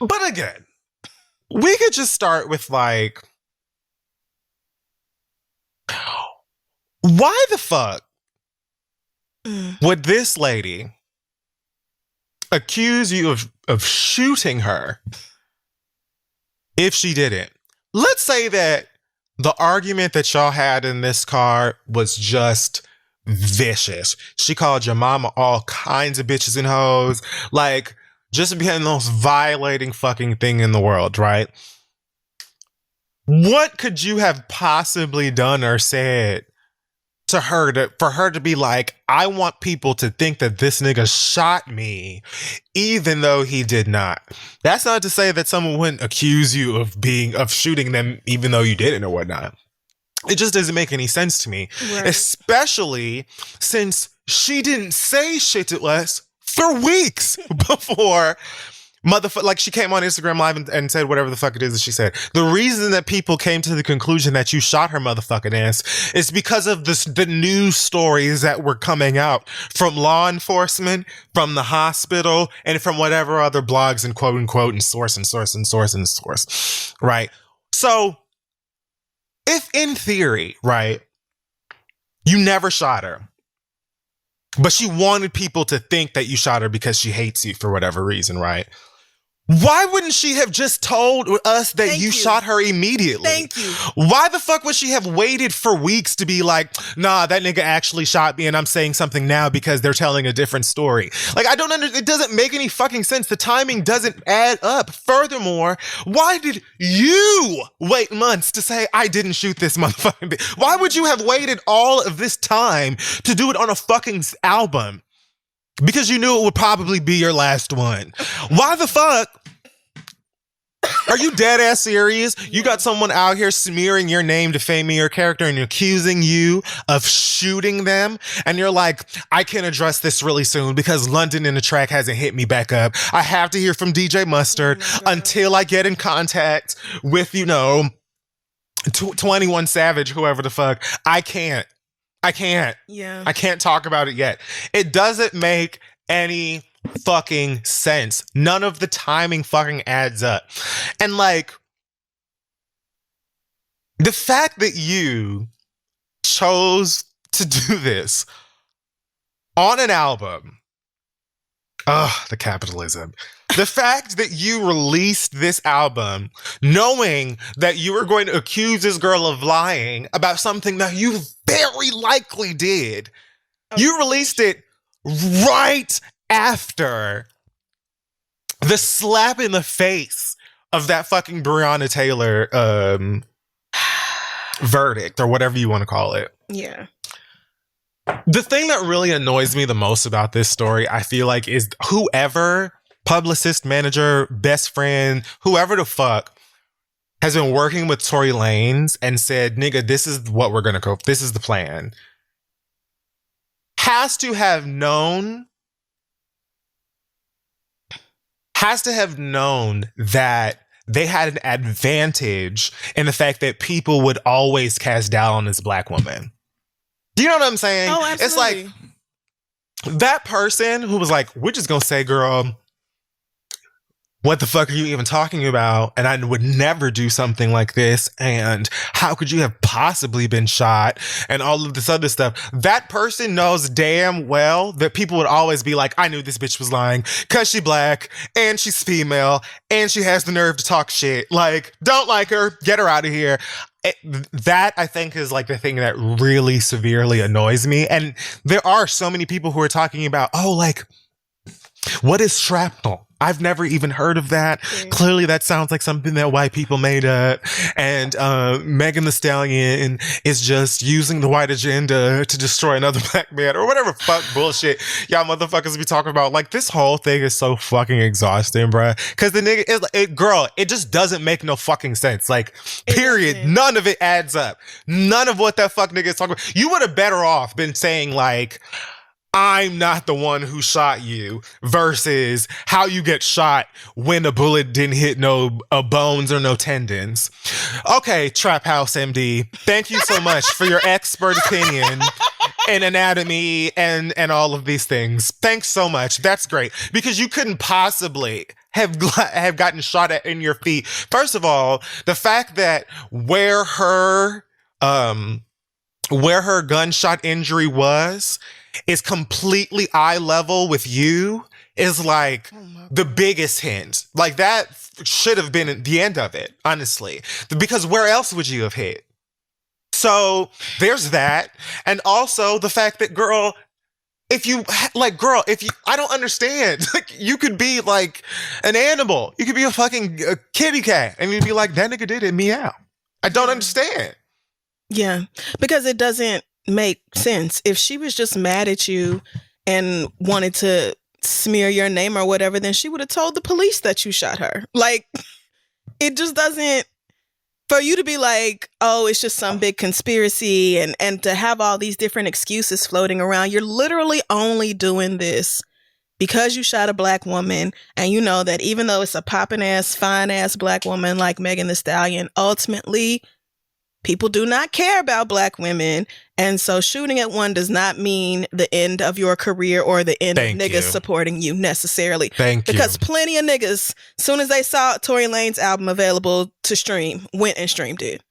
But again, we could just start with like, why the fuck would this lady accuse you of shooting her if she didn't? Let's say that the argument that y'all had in this car was just vicious. She called your mama all kinds of bitches and hoes, like just being the most violating fucking thing in the world, right? What could you have possibly done or said to her for her to be like, I want people to think that this nigga shot me, even though he did not? That's not to say that someone wouldn't accuse you of shooting them, even though you didn't or whatnot. It just doesn't make any sense to me, right. Especially since she didn't say shit to us for weeks before. Like she came on Instagram Live and said whatever the fuck it is that she said. The reason that people came to the conclusion that you shot her motherfucking ass is because of the news stories that were coming out from law enforcement, from the hospital, and from whatever other blogs and quote unquote and source. Right? So if in theory, right, you never shot her, but she wanted people to think that you shot her because she hates you for whatever reason, right? Why wouldn't she have just told us that Thank you you. shot her immediately? Thank you. Why the fuck would she have waited for weeks to be like, nah, that nigga actually shot me and I'm saying something now because they're telling a different story? Like, I don't understand. It doesn't make any fucking sense. The timing doesn't add up. Furthermore, why did you wait months to say I didn't shoot this motherfucking bitch? Why would you have waited all of this time to do it on a fucking album? Because you knew it would probably be your last one. Why the fuck? Are you dead ass serious? You got someone out here smearing your name, defaming your character, and accusing you of shooting them. And you're like, I can address this really soon because London in the Track hasn't hit me back up. I have to hear from DJ Mustard until I get in contact with, 21 Savage, whoever the fuck. I can't. Yeah. I can't talk about it yet. It doesn't make any fucking sense. None of the timing fucking adds up. And like, the fact that you chose to do this on an album, the capitalism. The fact that you released this album knowing that you were going to accuse this girl of lying about something that you very likely did. You released it right after the slap in the face of that fucking Breonna Taylor verdict or whatever you want to call it. Yeah. The thing that really annoys me the most about this story, I feel like, is whoever, publicist, manager, best friend, whoever the fuck, has been working with Tory Lanez and said, nigga, this is what we're going to go. This is the plan. Has to have known that they had an advantage in the fact that people would always cast doubt on this black woman. Do you know what I'm saying? Oh, absolutely. It's like that person who was like, we're just going to say, girl, what the fuck are you even talking about? And I would never do something like this. And how could you have possibly been shot? And all of this other stuff. That person knows damn well that people would always be like, I knew this bitch was lying because she's black and she's female and she has the nerve to talk shit. Like, don't like her. Get her out of here. That, I think, is like the thing that really severely annoys me. And there are so many people who are talking about, oh, like, what is shrapnel? I've never even heard of that. Clearly, that sounds like something that white people made up. And Megan Thee Stallion is just using the white agenda to destroy another black man or whatever fuck bullshit y'all motherfuckers be talking about. Like, this whole thing is so fucking exhausting, bruh. Because the nigga is, it just doesn't make no fucking sense. Like, period. None of it adds up. None of what that fuck nigga is talking about. You would have better off been saying, like, I'm not the one who shot you versus how you get shot when a bullet didn't hit no bones or no tendons. Okay, Trap House MD, thank you so much for your expert opinion in anatomy and all of these things. Thanks so much. That's great because you couldn't possibly have gotten shot at in your feet. First of all, the fact that where her gunshot injury was is completely eye level with you is like the biggest hint. Like, that should have been the end of it, honestly, because where else would you have hit? So there's that. And also the fact that, girl, I don't understand. Like, you could be like an animal. You could be a fucking kitty cat and you'd be like, that nigga did it, meow. I don't understand. Yeah, because it doesn't make sense. If she was just mad at you and wanted to smear your name or whatever, then she would have told the police that you shot her. Like, it just doesn't, for you to be like, oh, it's just some big conspiracy and to have all these different excuses floating around. You're literally only doing this because you shot a black woman, and you know that even though it's a poppin' ass, fine ass black woman like Megan Thee Stallion, ultimately people do not care about black women. And so shooting at one does not mean the end of your career or the end of niggas supporting you necessarily. Because plenty of niggas, as soon as they saw Tory Lanez album available to stream, went and streamed it.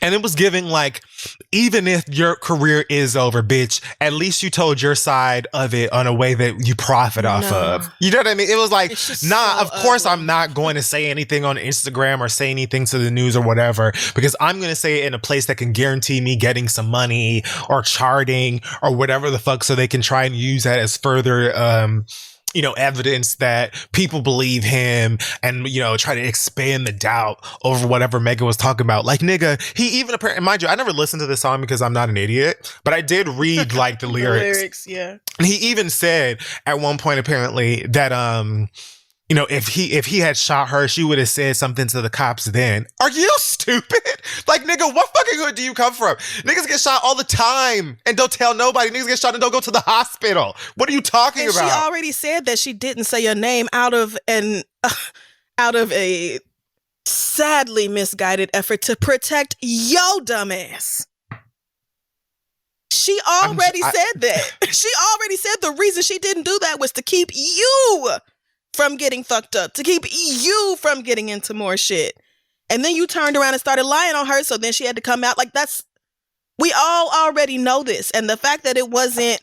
And it was giving like, even if your career is over, bitch, at least you told your side of it on a way that you profit off of. You know what I mean? It was like, nah, of course I'm not going to say anything on Instagram or say anything to the news or whatever, because I'm going to say it in a place that can guarantee me getting some money or charting or whatever the fuck, so they can try and use that as further, evidence that people believe him, and, try to expand the doubt over whatever Megan was talking about. Like, nigga, he even, apparently, mind you, I never listened to this song because I'm not an idiot, but I did read like the lyrics. Yeah. And he even said at one point, apparently, that, if he had shot her, she would have said something to the cops then. Are you stupid? Like, nigga, what fucking hood do you come from? Niggas get shot all the time and don't tell nobody. Niggas get shot and don't go to the hospital. What are you talking about? She already said that she didn't say your name out of a sadly misguided effort to protect yo dumbass. She already said that. She already said the reason she didn't do that was to keep you from getting fucked up, to keep you from getting into more shit. And then you turned around and started lying on her, so then she had to come out. Like, we all already know this. And the fact that it wasn't,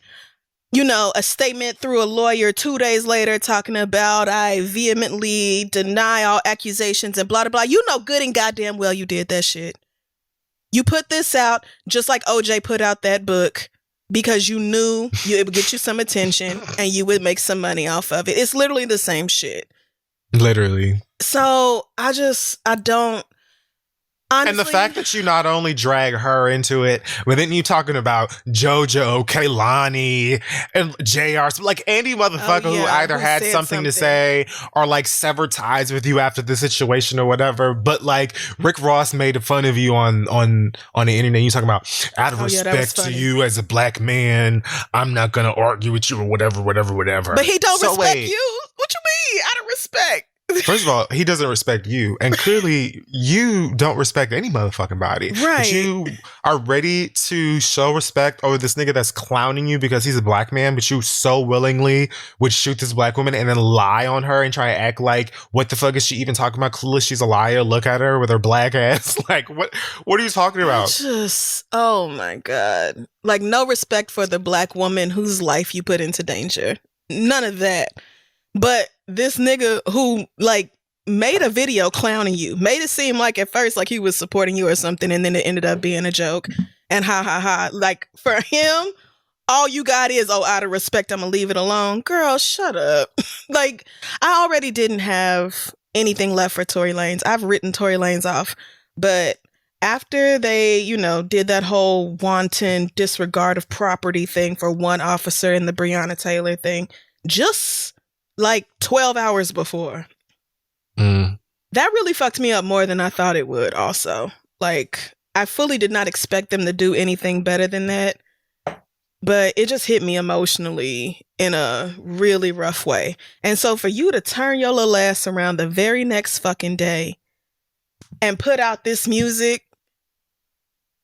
a statement through a lawyer 2 days later talking about, I vehemently deny all accusations and blah, blah, blah. You know good and goddamn well you did that shit. You put this out just like OJ put out that book, because you knew it would get you some attention and you would make some money off of it. It's literally the same shit. Literally. So I don't. Honestly, and the fact that you not only drag her into it, but then you talking about JoJo, Kaylani, and JR, like any motherfucker who either had something to say or like severed ties with you after the situation or whatever. But like Rick Ross made fun of you on the internet. You talking about, out of respect to you as a black man, I'm not gonna argue with you or whatever. But he don't respect you. What you mean? Out of respect? First of all, he doesn't respect you. And clearly, you don't respect any motherfucking body. Right. But you are ready to show respect over this nigga that's clowning you because he's a black man, but you so willingly would shoot this black woman and then lie on her and try to act like, what the fuck is she even talking about? Clueless, she's a liar. Look at her with her black ass. Like, what are you talking about? Oh my God. Like, no respect for the black woman whose life you put into danger. None of that. But this nigga who like made a video clowning you, made it seem like at first like he was supporting you or something, and then it ended up being a joke. And ha. Like, for him, all you got is, out of respect, I'm gonna leave it alone. Girl, shut up. Like, I already didn't have anything left for Tory Lanez. I've written Tory Lanez off. But after they, did that whole wanton disregard of property thing for one officer in the Breonna Taylor thing, just like 12 hours before. That really fucked me up more than I thought it would also. Like, I fully did not expect them to do anything better than that. But it just hit me emotionally in a really rough way. And so for you to turn your little ass around the very next fucking day and put out this music,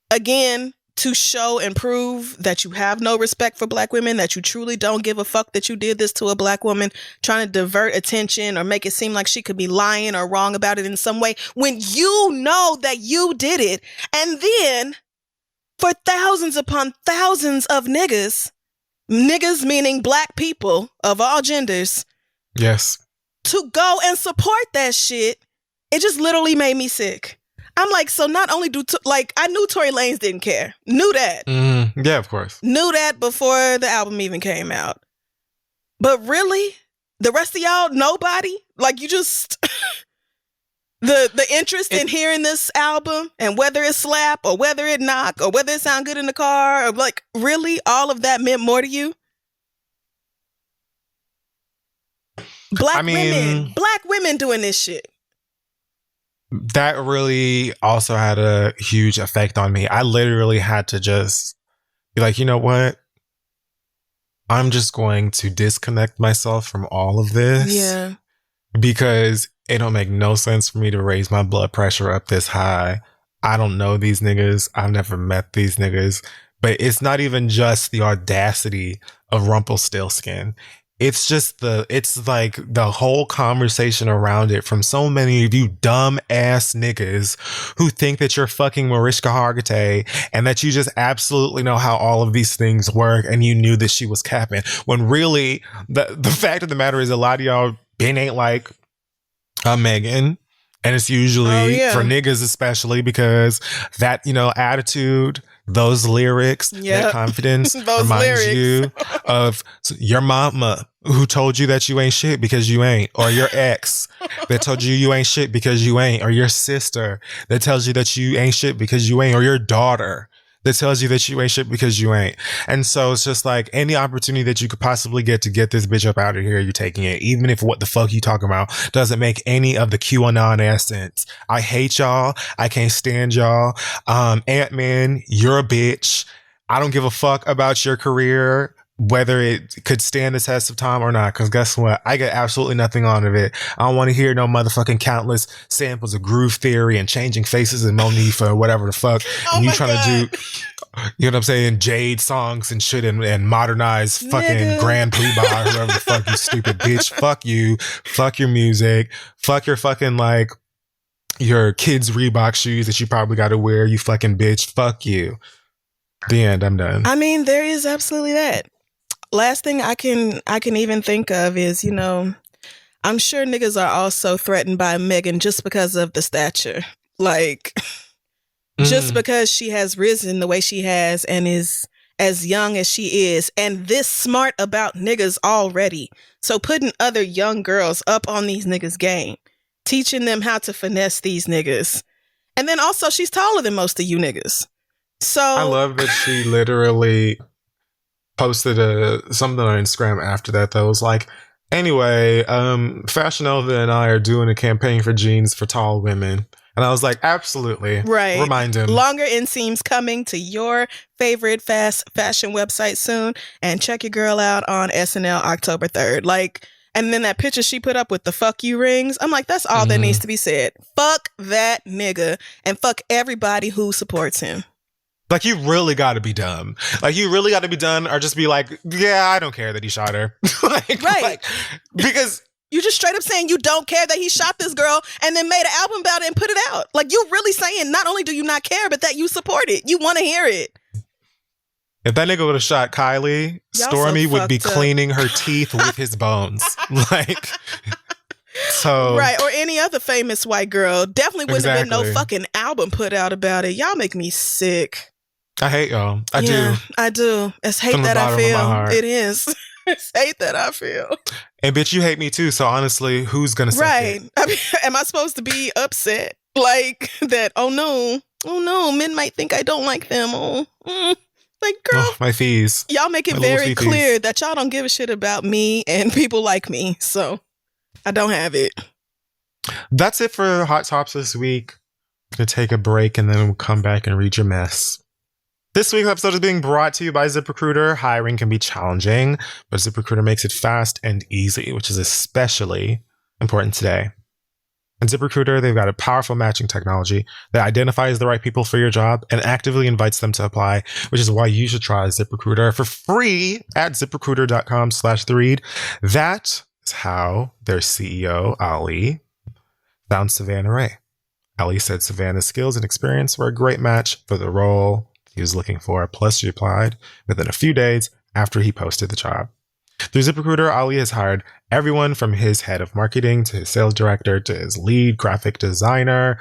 again, to show and prove that you have no respect for black women, that you truly don't give a fuck that you did this to a black woman, trying to divert attention or make it seem like she could be lying or wrong about it in some way, when you know that you did it. And then for thousands upon thousands of niggas meaning black people of all genders, yes, to go and support that shit, it just literally made me sick. I'm like, so not only I knew Tory Lanez didn't care. Knew that. Yeah, of course. Knew that before the album even came out. But really? The rest of y'all, nobody? Like, you just... the interest in hearing this album and whether it slap or whether it knock or whether it sound good in the car, or like, really? All of that meant more to you? Black women doing this shit. That really also had a huge effect on me. I literally had to just be like, you know what? I'm just going to disconnect myself from all of this. Yeah. Because it don't make no sense for me to raise my blood pressure up this high. I don't know these niggas. I've never met these niggas. But it's not even just the audacity of Rumpelstiltskin. It's just it's like the whole conversation around it from so many of you dumb ass niggas who think that you're fucking Mariska Hargitay and that you just absolutely know how all of these things work and you knew that she was capping. When really, the fact of the matter is a lot of y'all been ain't like Megan. And it's usually for niggas, especially because that, attitude, those lyrics, that confidence reminds you of your mama who told you that you ain't shit because you ain't, or your ex that told you ain't shit because you ain't, or your sister that tells you that you ain't shit because you ain't, or your daughter that tells you that you ain't shit because you ain't. And so it's just like any opportunity that you could possibly get to get this bitch up out of here, you're taking it. Even if what the fuck you talking about doesn't make any of the QAnon ass sense. I hate y'all. I can't stand y'all. Ant-Man, you're a bitch. I don't give a fuck about your career, whether it could stand the test of time or not, because guess what? I get absolutely nothing out of it. I don't want to hear no motherfucking countless samples of groove theory and changing faces and Monifa or whatever the fuck. And you trying to do, you know what I'm saying, Jade songs and shit and modernize fucking Grand Poobah or whoever the fuck, you stupid bitch. Fuck you. Fuck your music. Fuck your fucking like your kids' Reebok shoes that you probably got to wear, you fucking bitch. Fuck you. The end. I'm done. I mean, there is absolutely that. Last thing I can even think of is, I'm sure niggas are also threatened by Megan just because of the stature. Like, just because she has risen the way she has and is as young as she is and this smart about niggas already. So putting other young girls up on these niggas' game, teaching them how to finesse these niggas. And then also she's taller than most of you niggas. So I love that she literally posted something on Instagram after that was like, anyway, Fashion Nova and I are doing a campaign for jeans for tall women. And I was like, absolutely. Right. Remind him. Longer inseams coming to your favorite fast fashion website soon. And check your girl out on SNL October 3rd. Like, and then that picture she put up with the fuck you rings. I'm like, that's all that needs to be said. Fuck that nigga. And fuck everybody who supports him. Like, you really got to be dumb. Like, you really got to be done or just be like, yeah, I don't care that he shot her. Because you just straight up saying you don't care that he shot this girl and then made an album about it and put it out. Like, you really saying not only do you not care, but that you support it. You want to hear it. If that nigga would have shot Kylie, Stormy would be cleaning her teeth with his bones. Like, so. Right. Or any other famous white girl. Definitely wouldn't have been no fucking album put out about it. Y'all make me sick. I hate y'all. I do. I do. It's hate that I feel. It is. It's hate that I feel. And bitch, you hate me too. So honestly, who's gonna say it? I mean, am I supposed to be upset? Like that, oh no, men might think I don't like them. Like, girl. My fees. Y'all make it very clear that y'all don't give a shit about me and people like me. So I don't have it. That's it for Hot Tops this week. I'm gonna take a break and then we'll come back and read your mess. This week's episode is being brought to you by ZipRecruiter. Hiring can be challenging, but ZipRecruiter makes it fast and easy, which is especially important today. At ZipRecruiter, they've got a powerful matching technology that identifies the right people for your job and actively invites them to apply, which is why you should try ZipRecruiter for free at ZipRecruiter.com/theread. That is how their CEO, Ali, found Savannah Ray. Ali said Savannah's skills and experience were a great match for the role he was looking for, plus she applied within a few days after he posted the job. Through ZipRecruiter, Ali has hired everyone from his head of marketing to his sales director to his lead graphic designer.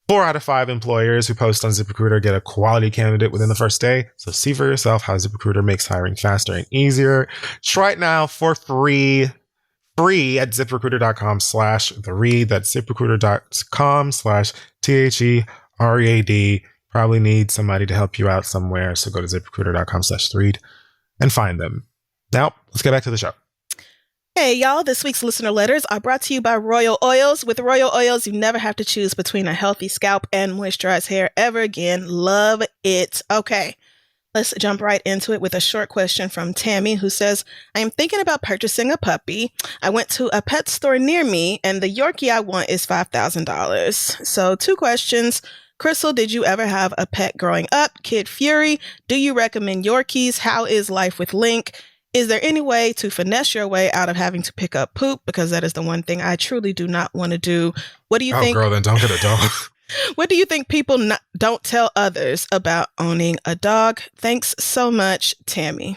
4 out of 5 employers who post on ZipRecruiter get a quality candidate within the first day. So see for yourself how ZipRecruiter makes hiring faster and easier. Try it now for free at ZipRecruiter.com/theread. That's ZipRecruiter.com/THEREAD. Probably need somebody to help you out somewhere. So go to ZipRecruiter.com/theread and find them. Now, let's get back to the show. Hey, y'all. This week's listener letters are brought to you by Royal Oils. With Royal Oils, you never have to choose between a healthy scalp and moisturized hair ever again. Love it. Okay, let's jump right into it with a short question from Tammy, who says, I am thinking about purchasing a puppy. I went to a pet store near me, and the Yorkie I want is $5,000. So 2 questions. Crystal, did you ever have a pet growing up? Kid Fury, do you recommend Yorkies? How is life with Link? Is there any way to finesse your way out of having to pick up poop? Because that is the one thing I truly do not want to do. What do you think? Oh, girl, then don't get a dog. What do you think people don't tell others about owning a dog? Thanks so much, Tammy.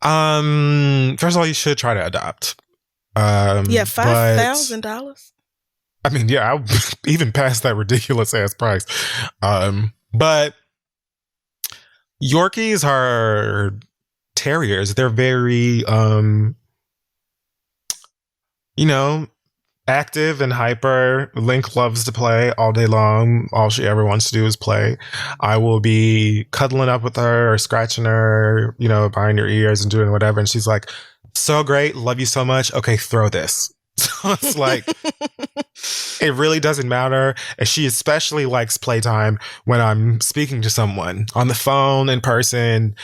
First of all, you should try to adopt. Yeah, $5,000. I mean, yeah, I even past that ridiculous ass price. But Yorkies are terriers. They're very, active and hyper. Link loves to play all day long. All she ever wants to do is play. I will be cuddling up with her or scratching her, behind her ears and doing whatever. And she's like, so great. Love you so much. Okay, throw this. So it's like, it really doesn't matter. And she especially likes playtime when I'm speaking to someone on the phone, in person.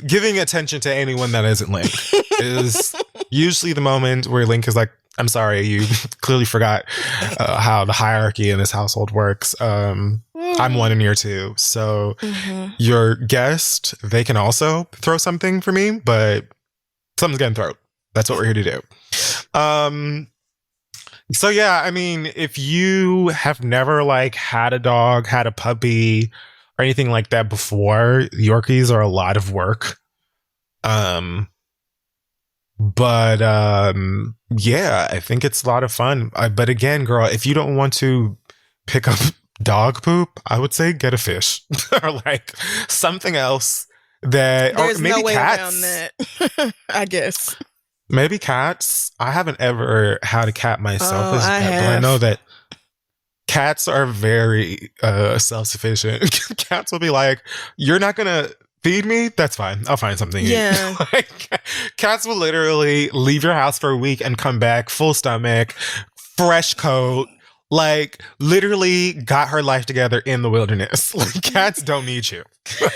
Giving attention to anyone that isn't Link is usually the moment where Link is like, I'm sorry, you clearly forgot how the hierarchy in this household works. I'm one and you're two. So your guest, they can also throw something for me, but something's getting thrown. That's what we're here to do. So yeah, I mean, if you have never had a dog, had a puppy, or anything like that before, Yorkies are a lot of work. But yeah, I think it's a lot of fun. But again, girl, if you don't want to pick up dog poop, I would say get a fish or something else that, there's or maybe no way cats. around that. I guess maybe cats. I haven't ever had a cat myself as a I pet, but I know that cats are very self-sufficient. Cats will be like, you're not gonna feed me? That's fine. I'll find something to eat. Cats will literally leave your house for a week and come back full stomach, fresh coat, literally got her life together in the wilderness. Cats don't need you.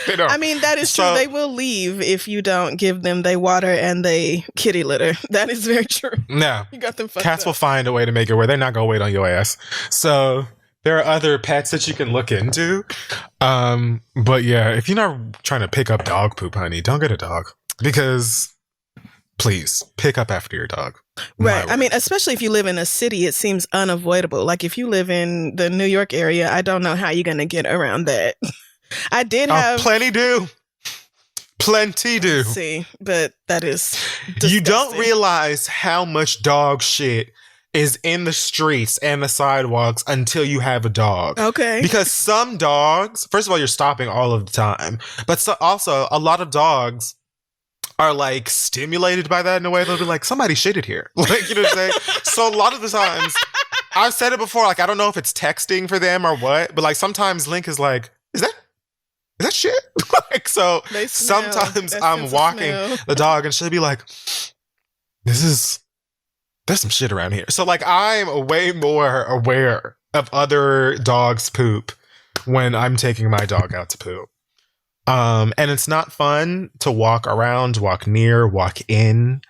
They don't. I mean, that is true. They will leave if you don't give them they water and they kitty litter. That is very true. No. You got them fucked Cats up. will find a way to make it where they're not going to wait on your ass. So there are other pets that you can look into. But yeah, if you're not trying to pick up dog poop, honey, don't get a dog. Because please pick up after your dog. Right. I mean, especially if you live in a city, it seems unavoidable. If you live in the New York area, I don't know how you're going to get around that. I did have... plenty do. Plenty do. See, but that is disgusting. You don't realize how much dog shit is in the streets and the sidewalks until you have a dog. Okay. Because some dogs, first of all, you're stopping all of the time. But also, a lot of dogs are stimulated by that in a way. They'll be like, somebody shitted here. You know what I'm saying? So a lot of the times, I've said it before, I don't know if it's texting for them or what, but sometimes Link is like, is that shit? So sometimes I'm walking the dog and she'll be like, there's some shit around here. So I'm way more aware of other dogs' poop when I'm taking my dog out to poop. And it's not fun to walk around, walk near, walk in,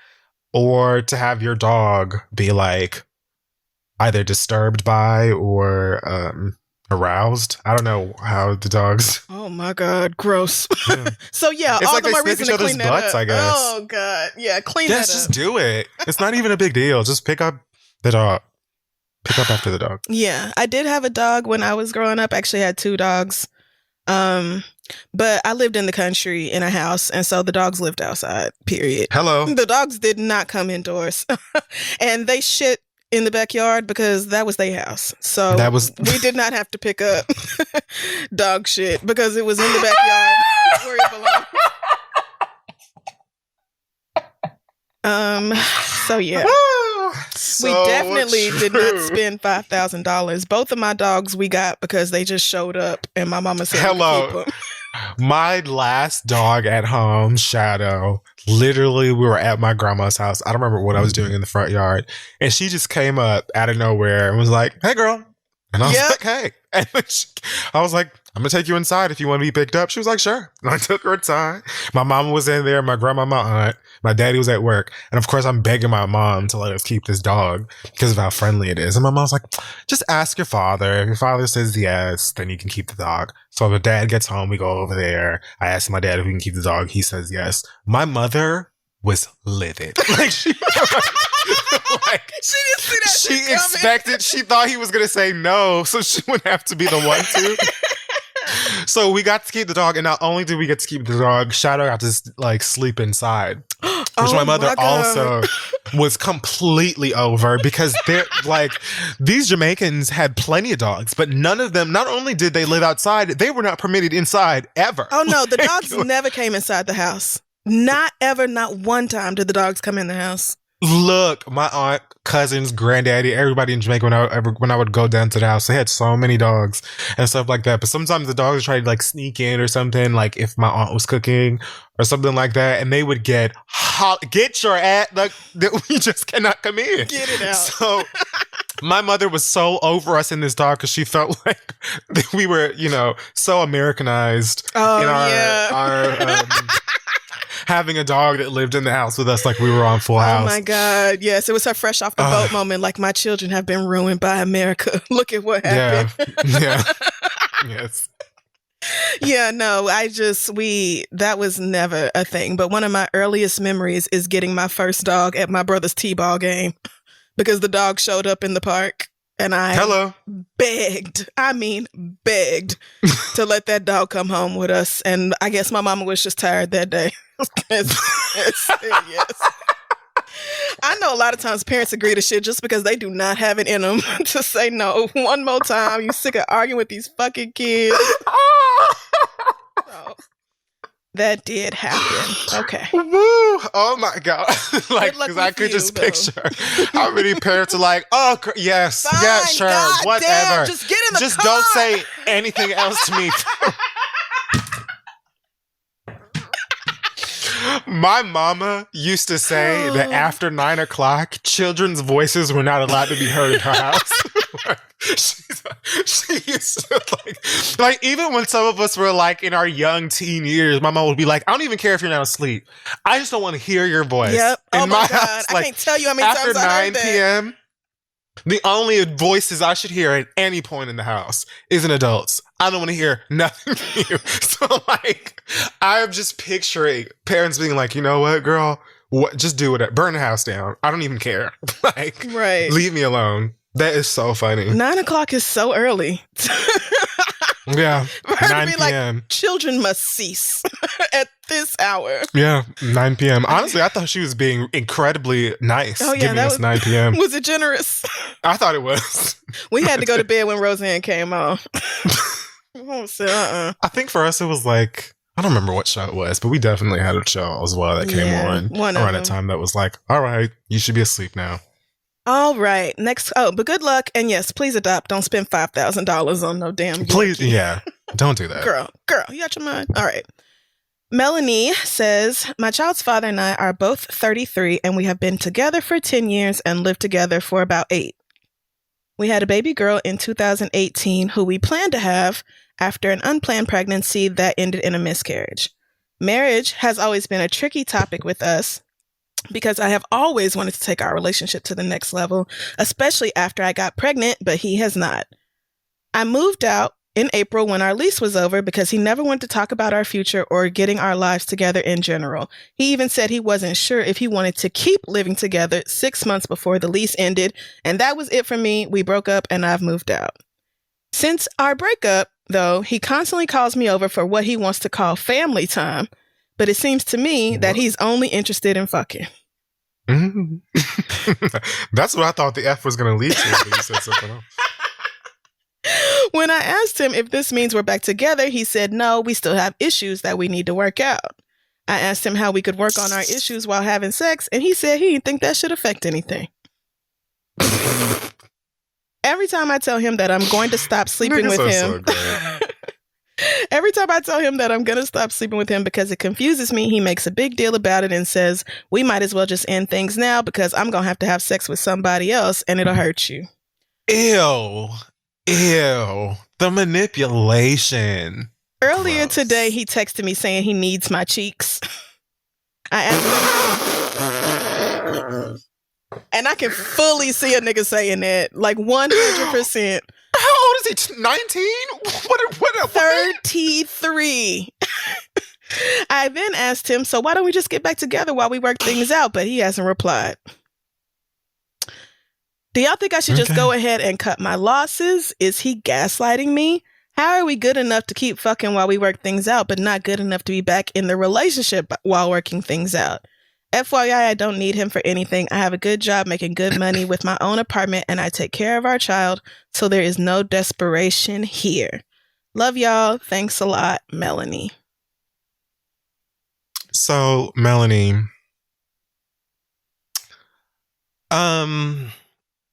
or to have your dog be either disturbed by or aroused. I don't know how the dogs. Oh my God, gross. Yeah. So yeah, it's all the more reason to clean that butts, up. I guess. Oh God, yeah, clean that up. Just do it. It's not even a big deal. Just pick up the dog. Pick up after the dog. Yeah, I did have a dog when I was growing up. Actually, I had 2 dogs. But I lived in the country in a house, and so the dogs lived outside. Period. Hello. The dogs did not come indoors, and they shit in the backyard because that was their house. So we did not have to pick up dog shit because it was in the backyard where it belonged. So yeah. We definitely did not spend $5,000. Both of my dogs we got because they just showed up and my mama said, hello. My last dog at home, Shadow, literally we were at my grandma's house. I don't remember what I was doing in the front yard. And she just came up out of nowhere and was like, hey girl. And I was like, hey. And I was like, I'm gonna take you inside if you want to be picked up. She was like, sure. And I took her inside. My mama was in there, my grandma, my aunt, my daddy was at work. And of course, I'm begging my mom to let us keep this dog because of how friendly it is. And my mom's like, just ask your father. If your father says yes, then you can keep the dog. So the dad gets home, we go over there. I ask my dad if we can keep the dog. He says yes. My mother was livid. Like she like, She didn't see that she shit coming. expected, she thought he was going to say no, so she wouldn't have to be the one to. So we got to keep the dog, and not only did we get to keep the dog, Shadow got to like sleep inside, which my mother also was completely over because they're like, these Jamaicans had plenty of dogs, but none of them, not only did they live outside, they were not permitted inside ever. Oh no, the dogs never came inside the house. Not ever, not one time did the dogs come in the house. Look, my aunt, cousins, granddaddy, everybody in Jamaica, when I would go down to the house, they had so many dogs and stuff like that. But sometimes the dogs tried to like sneak in or something, like if my aunt was cooking or something like that, and they would get your ass, like, we just cannot come in. Get it out. So my mother was so over us in this dog because she felt like we were, so Americanized in our having a dog that lived in the house with us, like we were on Full House. Oh my God. Yes. It was her fresh off the boat moment. Like, my children have been ruined by America. Look at what happened. Yeah. Yes. Yeah, no, that was never a thing. But one of my earliest memories is getting my first dog at my brother's t-ball game because the dog showed up in the park. And I begged to let that dog come home with us. And I guess my mama was just tired that day. Yes. I know a lot of times parents agree to shit just because they do not have it in them to say no one more time. You sick of arguing with these fucking kids. So, that did happen. Okay. Woo! Oh my God. Like, because I could just picture how many parents are like, oh, yes, fine, yeah, sure, God whatever. Damn, just get in the just car. Don't say anything else to me. My mama used to say that after 9 o'clock, children's voices were not allowed to be heard in her house. She used to like even when some of us were like in our young teen years, my mom would be like, I don't even care if you're not asleep. I just don't want to hear your voice. Yep. In oh my God. house, I can't tell you how many after times I heard 9 p.m., the only voices I should hear at any point in the house is an adult's. I don't want to hear nothing from you. So like, I'm just picturing parents being like, you know what, girl, just do it. Burn the house down. I don't even care. Like, right. Leave me alone. That is so funny. 9 o'clock is so early. Yeah. 9 be p.m. Like, children must cease at this hour. Yeah. 9 p.m. Honestly, I thought she was being incredibly nice. Oh, yeah, giving us 9 p.m. Was it generous? I thought it was. We had to go to bed when Roseanne came on. I think for us, it was like, I don't remember what show it was, but we definitely had a show as well that came on around a time that was like, all right, you should be asleep now. All right. Next. Oh, but good luck. And yes, please adopt. Don't spend $5,000 on no damn. Please. Yeah. Don't do that. Girl, you got your mind. All right. Melanie says, my child's father and I are both 33 and we have been together for 10 years and lived together for about 8. We had a baby girl in 2018 who we planned to have after an unplanned pregnancy that ended in a miscarriage. Marriage has always been a tricky topic with us because I have always wanted to take our relationship to the next level, especially after I got pregnant, but he has not. I moved out in April when our lease was over because he never wanted to talk about our future or getting our lives together in general. He even said he wasn't sure if he wanted to keep living together 6 months before the lease ended, and that was it for me. We broke up and I've moved out. Since our breakup, though, he constantly calls me over for what he wants to call family time, but it seems to me that he's only interested in fucking. Mm-hmm. That's what I thought the F was going to lead to when you said something else. When I asked him if this means we're back together, he said, no, we still have issues that we need to work out. I asked him how we could work on our issues while having sex, and he said he didn't think that should affect anything. Every time I tell him that I'm going to stop sleeping with him, every time I tell him that I'm going to stop sleeping with him because it confuses me, he makes a big deal about it and says, we might as well just end things now because I'm going to have sex with somebody else and it'll hurt you. Ew. Ew. The manipulation. Earlier Gross. today, he texted me saying he needs my cheeks. I asked him, and I can fully see a nigga saying that, like 100%. How old is he? 19? What? 33. I then asked him, so why don't we just get back together while we work things out? But he hasn't replied. Do y'all think I should just go ahead and cut my losses? Is he gaslighting me? How are we good enough to keep fucking while we work things out, but not good enough to be back in the relationship while working things out? FYI, I don't need him for anything. I have a good job making good money with my own apartment, and I take care of our child, so there is no desperation here. Love y'all. Thanks a lot, Melanie. So, Melanie,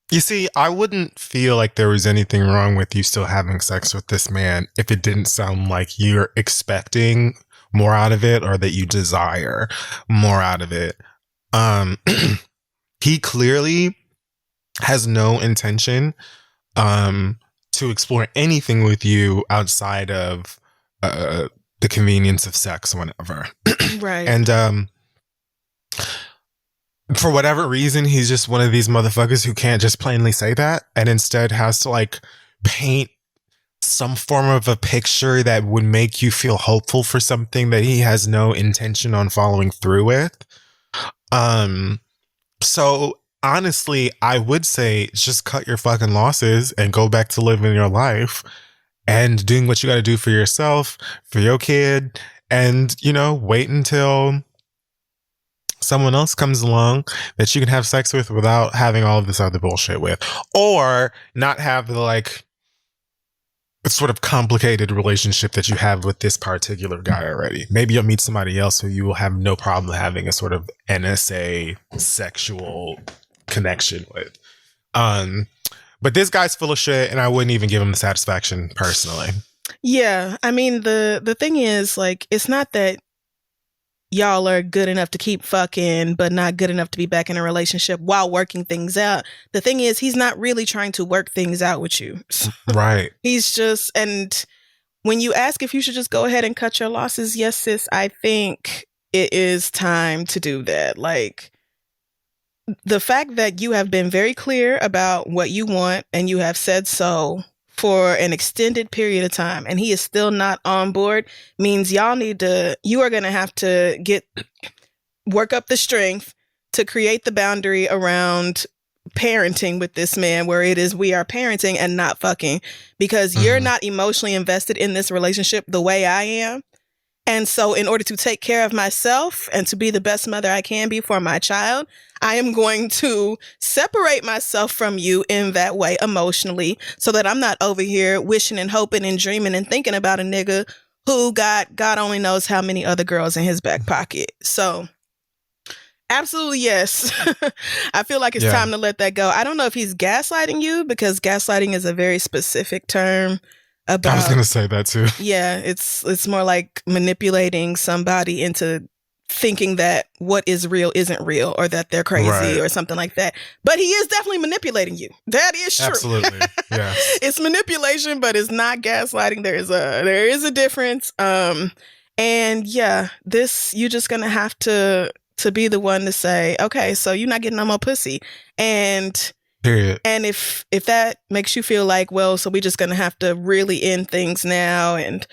you see, I wouldn't feel like there was anything wrong with you still having sex with this man if it didn't sound like you're expecting more out of it or that you desire more out of it. He clearly has no intention to explore anything with you outside of the convenience of sex whenever. Right. And for whatever reason, he's just one of these motherfuckers who can't just plainly say that and instead has to like paint some form of a picture that would make you feel hopeful for something that he has no intention on following through with. So honestly, I would say just cut your fucking losses and go back to living your life and doing what you got to do for yourself, for your kid, and, you know, wait until someone else comes along that you can have sex with without having all of this other bullshit with, or not have the like sort of complicated relationship that you have with this particular guy already. Maybe you'll meet somebody else who you will have no problem having a sort of NSA sexual connection with. But this guy's full of shit, and I wouldn't even give him the satisfaction personally. Yeah, I mean, the thing is, like, it's not that y'all are good enough to keep fucking, but not good enough to be back in a relationship while working things out. The thing is, he's not really trying to work things out with you. Right. He's just, and when you ask if you should just go ahead and cut your losses, yes, sis, I think it is time to do that. Like, the fact that you have been very clear about what you want and you have said so for an extended period of time and he is still not on board means you are going to have to work up the strength to create the boundary around parenting with this man where it is we are parenting and not fucking, because you're not emotionally invested in this relationship the way I am. And so in order to take care of myself and to be the best mother I can be for my child, I am going to separate myself from you in that way emotionally so that I'm not over here wishing and hoping and dreaming and thinking about a nigga who got God only knows how many other girls in his back pocket. So absolutely, yes. I feel like it's time to let that go. I don't know if he's gaslighting you, because gaslighting is a very specific term. I was going to say that too. Yeah, it's more like manipulating somebody into thinking that what is real isn't real, or that they're crazy or something like that. But he is definitely manipulating you. That is true. Absolutely. Yeah. It's manipulation, but it's not gaslighting. There is a difference. And yeah, you're just gonna have to be the one to say, okay, so you're not getting no more pussy. And period. And if that makes you feel like, well, so we're just going to have to really end things now, and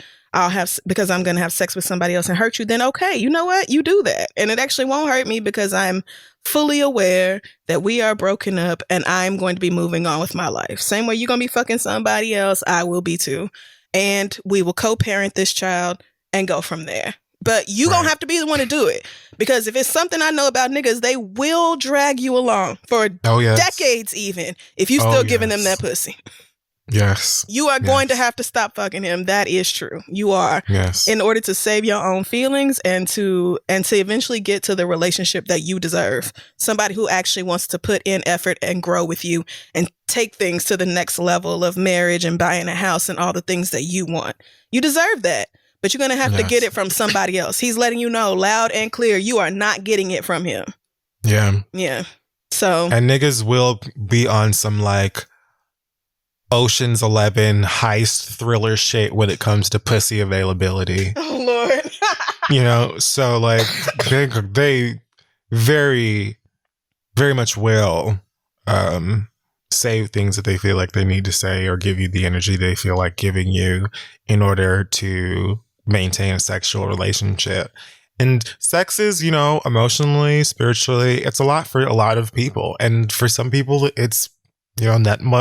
because I'm going to have sex with somebody else and hurt you, then okay, you know what? You do that. And it actually won't hurt me because I'm fully aware that we are broken up and I'm going to be moving on with my life. Same way you're going to be fucking somebody else, I will be too. And we will co-parent this child and go from there. But you gonna have to be the one to do it, because if it's something I know about niggas, they will drag you along for decades, even if you still giving them that pussy. Yes. You are going to have to stop fucking him. That is true. You are. Yes. In order to save your own feelings and to eventually get to the relationship that you deserve. Somebody who actually wants to put in effort and grow with you and take things to the next level of marriage and buying a house and all the things that you want. You deserve that. But you're going to have to get it from somebody else. He's letting you know loud and clear you are not getting it from him. Yeah. Yeah. So. And niggas will be on some like, Ocean's 11 heist thriller shit when it comes to pussy availability. Oh Lord. You know, so like they very, very much will say things that they feel like they need to say or give you the energy they feel like giving you in order to maintain a sexual relationship. And sex is, you know, emotionally, spiritually, it's a lot for a lot of people. And for some people, it's, you know,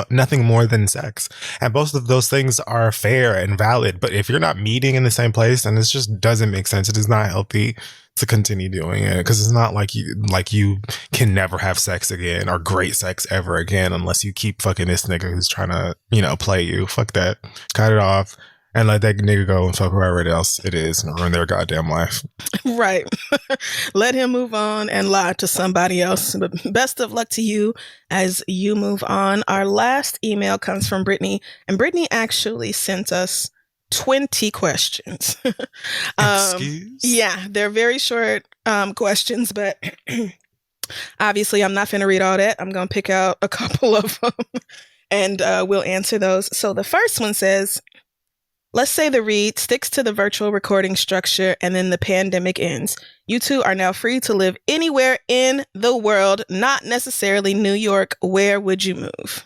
nothing more than sex. And both of those things are fair and valid. But if you're not meeting in the same place, then it just doesn't make sense. It is not healthy to continue doing it, because it's not like you can never have sex again or great sex ever again unless you keep fucking this nigga who's trying to, you know, play you. Fuck that. Cut it off and let that nigga go and fuck whoever else it is and ruin their goddamn life. Right. Let him move on and lie to somebody else. But best of luck to you as you move on. Our last email comes from Brittany, and Brittany actually sent us 20 questions. Excuse? Yeah, they're very short questions, but obviously I'm not going to read all that. I'm going to pick out a couple of them and we'll answer those. So the first one says, let's say the read sticks to the virtual recording structure and then the pandemic ends. You two are now free to live anywhere in the world, not necessarily New York. Where would you move?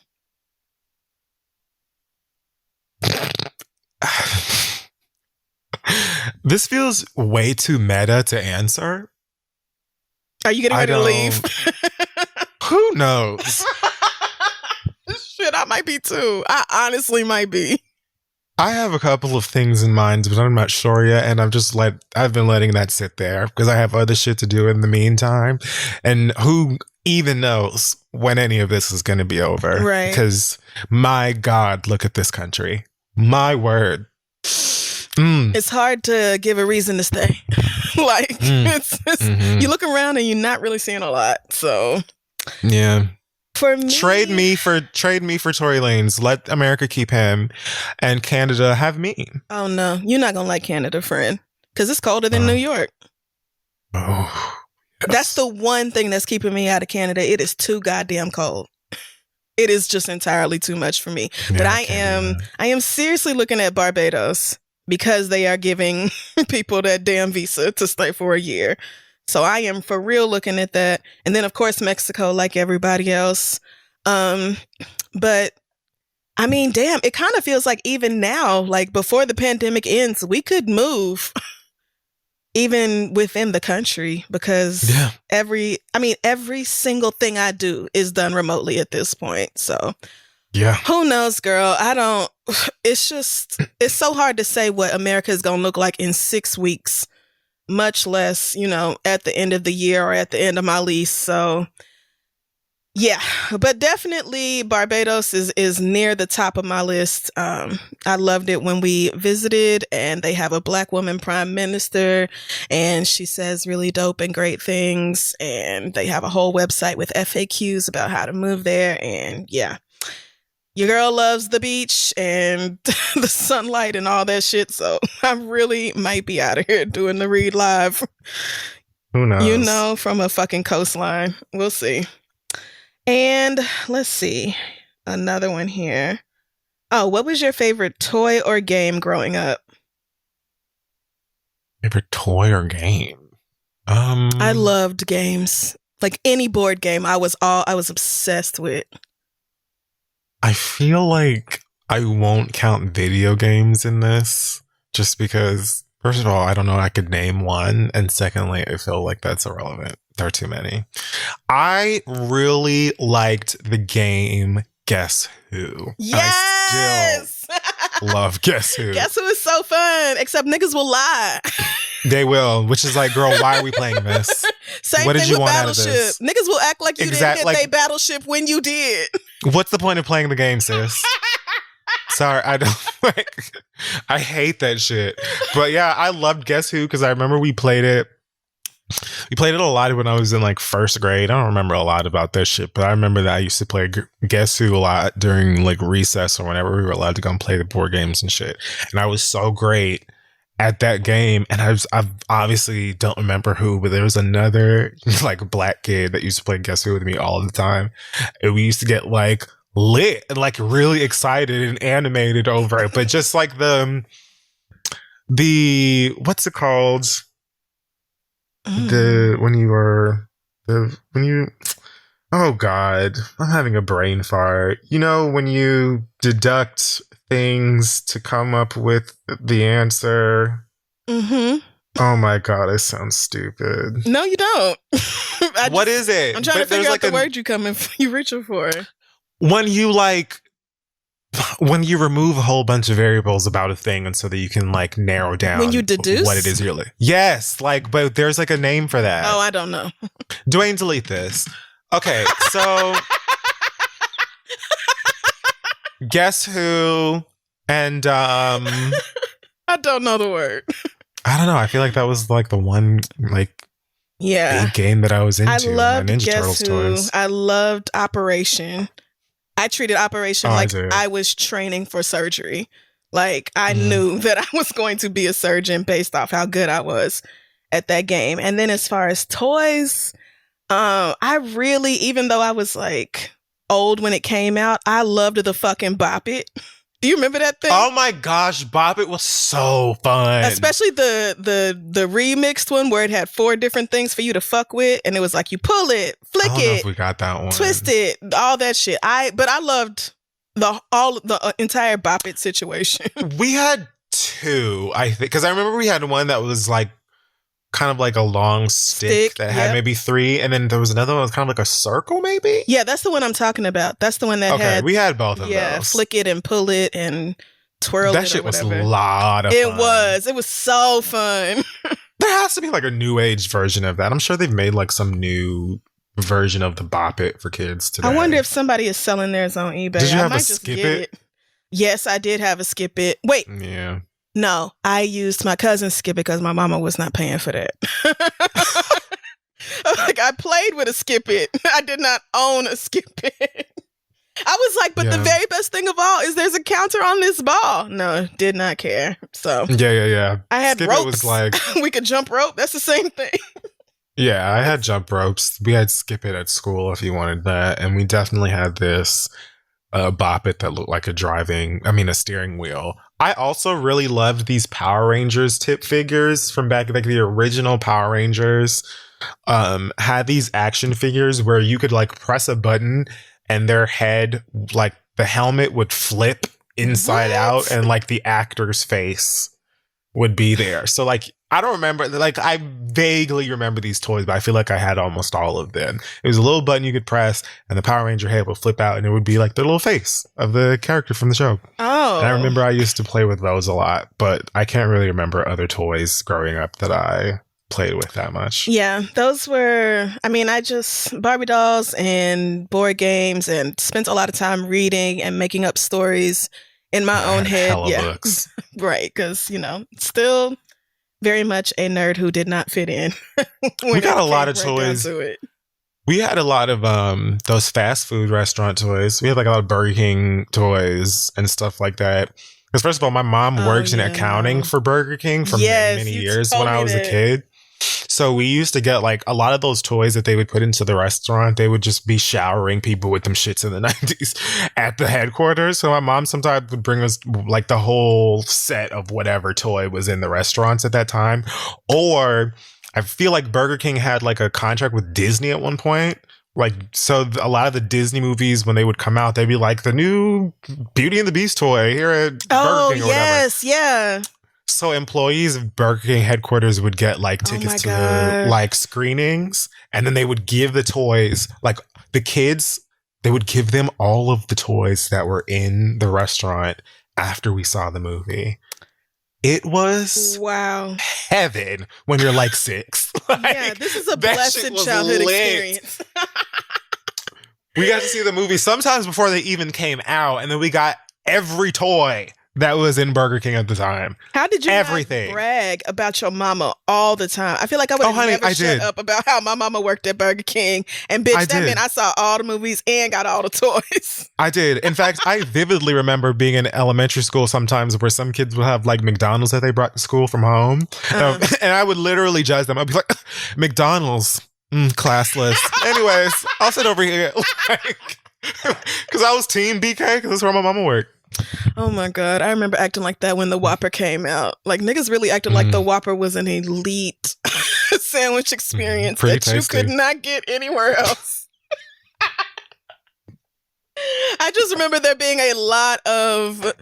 This feels way too meta to answer. Are you getting ready to leave? Who knows? Shit, I might be too. I honestly might be. I have a couple of things in mind, but I'm not sure yet. And I've been letting that sit there because I have other shit to do in the meantime. And who even knows when any of this is going to be over? Right. Because my God, look at this country. My word. It's hard to give a reason to stay. Like, you look around and you're not really seeing a lot. So, yeah. For me, trade me for Tory Lanez. Let America keep him, and Canada have me. Oh no, you're not gonna like Canada, friend, because it's colder than New York. Oh, yes. That's the one thing that's keeping me out of Canada. It is too goddamn cold. It is just entirely too much for me. Yeah, but I am seriously looking at Barbados because they are giving people that damn visa to stay for a year. So I am for real looking at that. And then, of course, Mexico, like everybody else. But I mean, damn, it kind of feels like even now, like before the pandemic ends, we could move even within the country because every single thing I do is done remotely at this point. So yeah, who knows, girl? It's so hard to say what America is going to look like in 6 weeks. Much less, you know, at the end of the year or at the end of my lease. So, yeah, but definitely Barbados is near the top of my list. I loved it when we visited, and they have a Black woman prime minister, and she says really dope and great things. And they have a whole website with FAQs about how to move there. And yeah. Your girl loves the beach and the sunlight and all that shit. So I really might be out of here doing the read live. Who knows? You know, from a fucking coastline. We'll see. And let's see. Another one here. Oh, what was your favorite toy or game growing up? Favorite toy or game? I loved games. Like any board game, I was obsessed with. I feel like I won't count video games in this just because, first of all, I don't know I could name one. And secondly, I feel like that's irrelevant. There are too many. I really liked the game Guess Who. Yes! I still love Guess Who. Guess Who is so fun, except niggas will lie. They will, which is like, girl, why are we playing this? Same what thing did you with want Battleship. out of this? Niggas will act like you didn't hit their Battleship when you did. What's the point of playing the game, sis? Sorry, I don't I hate that shit. But yeah, I loved Guess Who because I remember we played it. We played it a lot when I was in like first grade. I don't remember a lot about that shit, but I remember that I used to play Guess Who a lot during like recess or whenever we were allowed to go and play the board games and shit. And I was so great at that game. And I obviously don't remember who, but there was another like black kid that used to play Guess Who with me all the time. And we used to get like lit and like really excited and animated over it. But just like the what's it called? Oh God, I'm having a brain fart. You know, when you deduct things to come up with the answer. Mm-hmm. Oh my God, I sound stupid. No, you don't. What is it? I'm trying to figure out the word you reaching for. When you remove a whole bunch of variables about a thing and so that you can like narrow down when you deduce what it is you're like. Yes, like, but there's like a name for that. Oh, I don't know. Dwayne, delete this. Okay, so Guess Who and I don't know the word. I don't know. I feel like that was like the one like big game that I was into. I loved Ninja Guess Turtles Who. toys. I loved Operation. I treated Operation like I was training for surgery. Like I knew that I was going to be a surgeon based off how good I was at that game. And then as far as toys, I really, even though I was like old when it came out, I loved the fucking Bop It. Do you remember that thing? Oh my gosh, Bop It was so fun. Especially the remixed one where it had 4 different things for you to fuck with, and it was like you pull it, flick I don't it, know if we got that one. twist it, all that shit. But I loved the entire Bop It situation. We had 2, I think, because I remember we had one that was like kind of like a long stick that had maybe 3, and then there was another one that was kind of like a circle, maybe. Yeah, that's the one I'm talking about. That's the one that had. We had both of those. Yeah, flick it and pull it and twirl it. That shit was a lot of fun. It was so fun. There has to be like a new age version of that. I'm sure they've made like some new version of the Bop It for kids today. I wonder if somebody is selling theirs on eBay. Did you have a Skip It? Yes, I did have a Skip It. Wait. Yeah. No, I used my cousin's Skip It because my mama was not paying for that. Like I played with a Skip It. I did not own a Skip It. I was like, but the very best thing of all is there's a counter on this ball. No, did not care. So yeah. I had Skip ropes. It was like we could jump rope. That's the same thing. Yeah, I had jump ropes. We had Skip It at school if you wanted that, and we definitely had this Bop It that looked like a steering wheel. I also really loved these Power Rangers tip figures from back, like the original Power Rangers. Had these action figures where you could like press a button and their head, like the helmet would flip inside out and like the actor's face would be there. So like, I don't remember, like I vaguely remember these toys, but I feel like I had almost all of them. It was a little button you could press and the Power Ranger head would flip out and it would be like the little face of the character from the show. Oh. And I remember I used to play with those a lot, but I can't really remember other toys growing up that I played with that much. Yeah, those were, I just Barbie dolls and board games and spent a lot of time reading and making up stories in my own head. Books. Right, because, still very much a nerd who did not fit in. We got a lot of toys. We had a lot of those fast food restaurant toys. We had like a lot of Burger King toys and stuff like that. Because first of all, my mom works in accounting for Burger King for many years when I was a kid. So we used to get like a lot of those toys that they would put into the restaurant. They would just be showering people with them shits in the 90s at the headquarters. So my mom sometimes would bring us like the whole set of whatever toy was in the restaurants at that time. Or I feel like Burger King had like a contract with Disney at one point. Like, so a lot of the Disney movies, when they would come out, they'd be like the new Beauty and the Beast toy here at Burger King or whatever. Yes, yeah. So employees of Burger King headquarters would get like tickets to like screenings, and then they would give the toys, like the kids, they would give them all of the toys that were in the restaurant after we saw the movie. It was heaven when you're like 6. Like, yeah, this is a blessed childhood experience. We got to see the movie sometimes before they even came out, and then we got every toy that was in Burger King at the time. How did you not brag about your mama all the time? I feel like I would have never shut up about how my mama worked at Burger King. And bitch, that meant I saw all the movies and got all the toys. I did. In fact, I vividly remember being in elementary school sometimes where some kids would have like McDonald's that they brought to school from home. And I would literally judge them. I'd be like, McDonald's, classless. Anyways, I'll sit over here. Like, Because I was team BK, because that's where my mama worked. Oh my God. I remember acting like that when the Whopper came out. Like niggas really acted like the Whopper was an elite sandwich experience that tasty. You could not get anywhere else. I just remember there being a lot of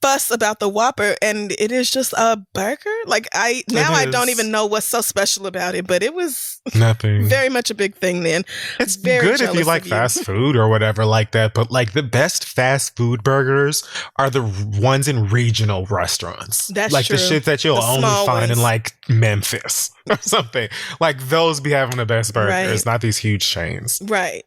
fuss about the Whopper, and it is just a burger. Like I don't even know what's so special about it, but it was nothing. Very much a big thing then. It's very good if you like fast food or whatever like that, but like the best fast food burgers are the ones in regional restaurants. That's like true. The shit that you'll only find in like Memphis or something. Like those be having the best burgers, not these huge chains. Right.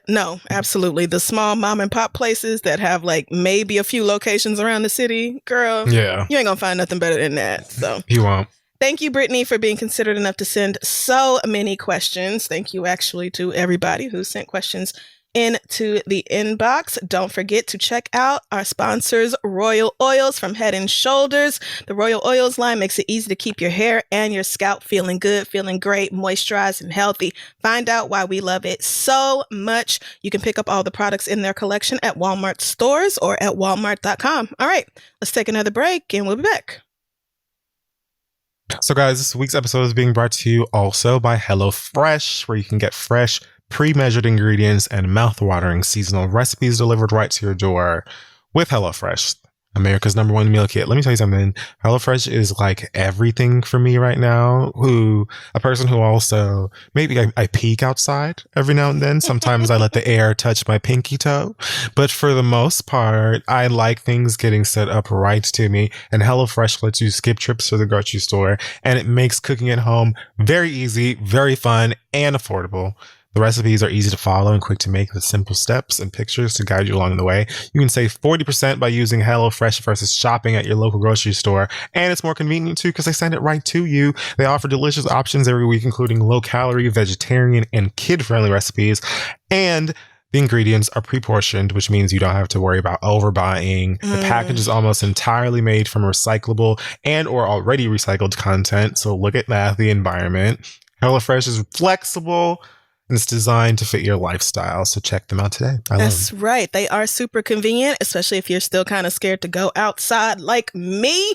No, absolutely. The small mom and pop places that have like maybe a few locations around the city, girl. Yeah. You ain't gonna find nothing better than that. So you won't. Thank you, Brittany, for being considerate enough to send so many questions. Thank you actually to everybody who sent questions into the inbox. Don't forget to check out our sponsors, Royal Oils from Head and Shoulders. The Royal Oils line makes it easy to keep your hair and your scalp feeling good, feeling great, moisturized, and healthy. Find out why we love it so much. You can pick up all the products in their collection at Walmart stores or at walmart.com. All right, let's take another break and we'll be back. So guys, this week's episode is being brought to you also by HelloFresh, where you can get fresh, pre-measured ingredients and mouth-watering seasonal recipes delivered right to your door with HelloFresh, America's #1 meal kit. Let me tell you something. HelloFresh is like everything for me right now. A person who also, maybe I peek outside every now and then. Sometimes I let the air touch my pinky toe. But for the most part, I like things getting set up right to me. And HelloFresh lets you skip trips to the grocery store. And it makes cooking at home very easy, very fun, and affordable. The recipes are easy to follow and quick to make with simple steps and pictures to guide you along the way. You can save 40% by using HelloFresh versus shopping at your local grocery store. And it's more convenient too because they send it right to you. They offer delicious options every week, including low-calorie, vegetarian, and kid-friendly recipes. And the ingredients are pre-portioned, which means you don't have to worry about overbuying. The package is almost entirely made from recyclable and or already recycled content. So look at that, the environment. HelloFresh is flexible. It's designed to fit your lifestyle. So check them out today. That's right. They are super convenient, especially if you're still kind of scared to go outside like me.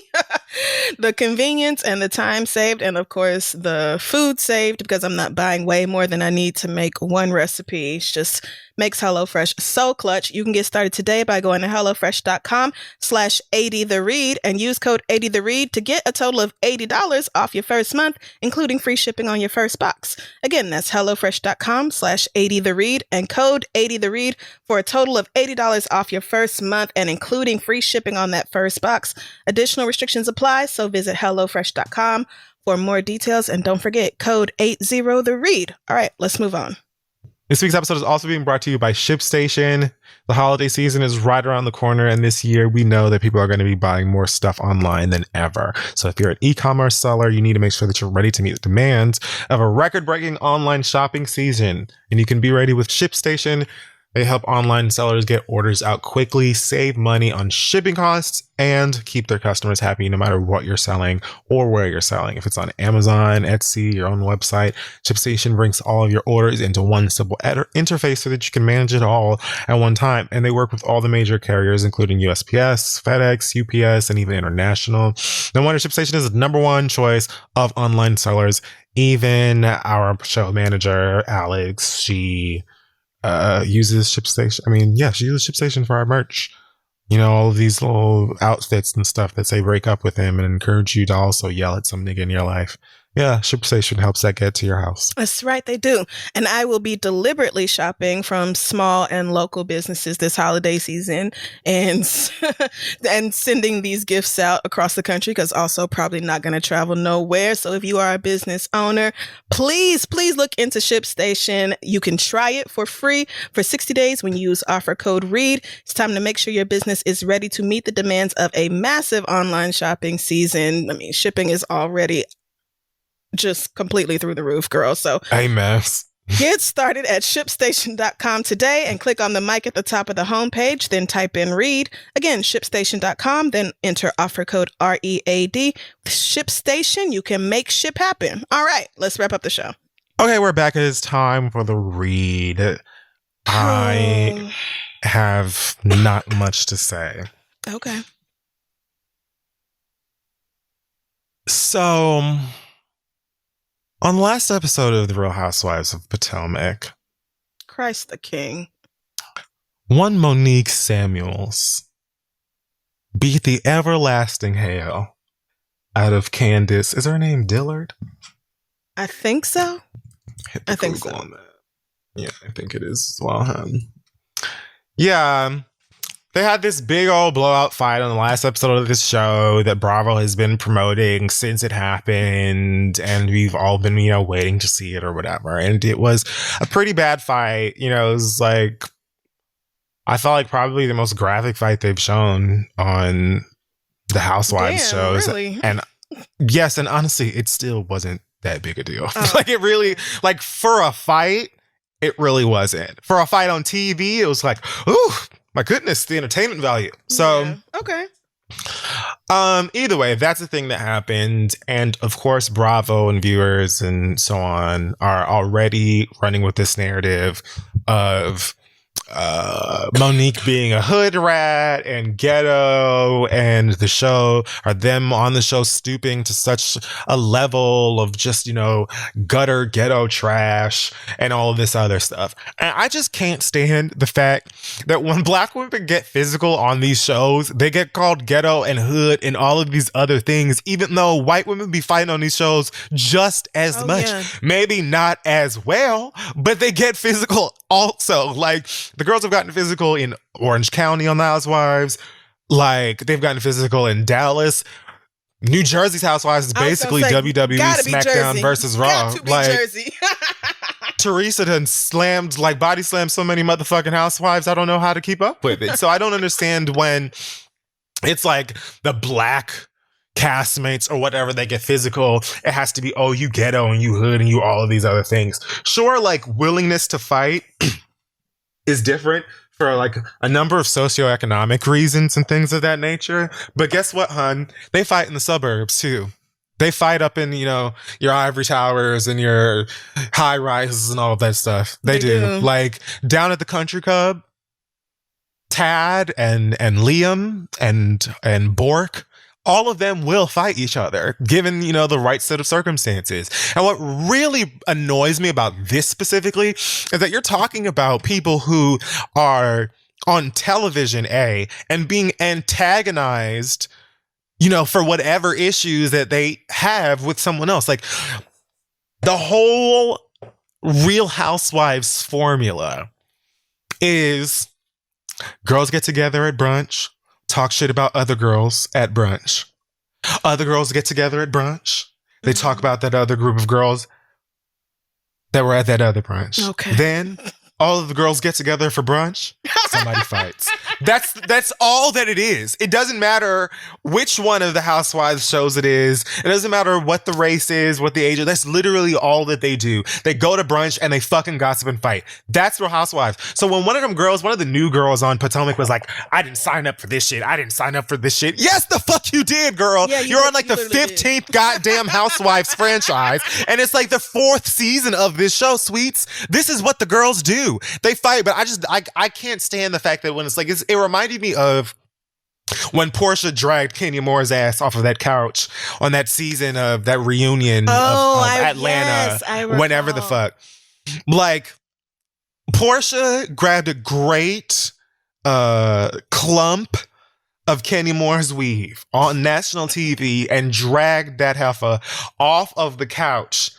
The convenience and the time saved, and of course the food saved, because I'm not buying way more than I need to make one recipe. It's just makes HelloFresh so clutch. You can get started today by going to HelloFresh.com/80theread and use code 80theread to get a total of $80 off your first month, including free shipping on your first box. Again, that's HelloFresh.com/80theread and code 80theread for a total of $80 off your first month and including free shipping on that first box. Additional restrictions apply, so visit HelloFresh.com for more details, and don't forget code 80theread. All right, let's move on. This week's episode is also being brought to you by ShipStation. The holiday season is right around the corner, and this year we know that people are going to be buying more stuff online than ever. So if you're an e-commerce seller, you need to make sure that you're ready to meet the demands of a record-breaking online shopping season. And you can be ready with ShipStation. They help online sellers get orders out quickly, save money on shipping costs, and keep their customers happy no matter what you're selling or where you're selling. If it's on Amazon, Etsy, your own website, ShipStation brings all of your orders into one simple interface so that you can manage it all at one time. And they work with all the major carriers, including USPS, FedEx, UPS, and even international. No wonder ShipStation is the #1 choice of online sellers. Even our show manager, Alex, she uses ShipStation. She uses ShipStation for our merch. You know, all of these little outfits and stuff that say break up with him and encourage you to also yell at some nigga in your life. Yeah, ShipStation helps that get to your house. That's right, they do. And I will be deliberately shopping from small and local businesses this holiday season and sending these gifts out across the country, because also probably not going to travel nowhere. So if you are a business owner, please look into ShipStation. You can try it for free for 60 days when you use offer code READ. It's time to make sure your business is ready to meet the demands of a massive online shopping season. Shipping is already just completely through the roof, girl. So amen. Get started at ShipStation.com today and click on the mic at the top of the homepage, then type in READ. Again, ShipStation.com, then enter offer code READ. ShipStation, you can make ship happen. All right, let's wrap up the show. Okay, we're back. It is time for the read. I have not much to say. Okay. So, on the last episode of The Real Housewives of Potomac, Christ the King. one Monique Samuels beat the everlasting hell out of Candace. Is her name Dillard? I think so. I think so. On that. Yeah, I think it is as well. Yeah, they had this big old blowout fight on the last episode of this show that Bravo has been promoting since it happened, and we've all been, waiting to see it or whatever. And it was a pretty bad fight. It was like, I felt like probably the most graphic fight they've shown on the Housewives shows. Really? And yes, and honestly, it still wasn't that big a deal. Like it really, like for a fight, it really wasn't. For a fight on TV, it was like, ooh, my goodness, the entertainment value. So, yeah. Okay. Either way, that's the thing that happened. And of course, Bravo and viewers and so on are already running with this narrative of Monique being a hood rat and ghetto, and the show, or them on the show stooping to such a level of just, gutter ghetto trash and all of this other stuff. And I just can't stand the fact that when Black women get physical on these shows, they get called ghetto and hood and all of these other things, even though white women be fighting on these shows just as much. Yeah. Maybe not as well, but they get physical also. Like, the girls have gotten physical in Orange County on the Housewives. Like, they've gotten physical in Dallas. New Jersey's Housewives is basically WWE SmackDown versus Raw. Like, Jersey. Teresa done body slammed so many motherfucking Housewives, I don't know how to keep up with it. So I don't understand when it's like the black castmates or whatever, they get physical. It has to be, oh, you ghetto and you hood and you all of these other things. Sure, like, willingness to fight is different for like a number of socioeconomic reasons and things of that nature. But guess what, hun? They fight in the suburbs too. They fight up in, your ivory towers and your high rises and all of that stuff. They do. Like, down at the Country Club, Tad and Liam and Bork, all of them will fight each other, given, the right set of circumstances. And what really annoys me about this specifically is that you're talking about people who are on television, and being antagonized, for whatever issues that they have with someone else. Like, the whole Real Housewives formula is girls get together at brunch, talk shit about other girls at brunch. Other girls get together at brunch. They talk about that other group of girls that were at that other brunch. Okay. Then all of the girls get together for brunch. Somebody fights. That's all that it is. It doesn't matter which one of the Housewives shows it is. It doesn't matter what the race is, what the age is. That's literally all that they do. They go to brunch and they fucking gossip and fight. That's Real Housewives. So when one of the new girls on Potomac was like, I didn't sign up for this shit. I didn't sign up for this shit. Yes, the fuck you did, girl. Yeah, You're on like the 15th goddamn Housewives franchise. And it's like the 4th season of this show, sweets. This is what the girls do. They fight, but I can't stand the fact that when it's like, it reminded me of when Portia dragged Kenya Moore's ass off of that couch on that season of that reunion of Atlanta, yes, whenever the fuck. Like, Portia grabbed a great clump of Kenya Moore's weave on national TV and dragged that heifer off of the couch.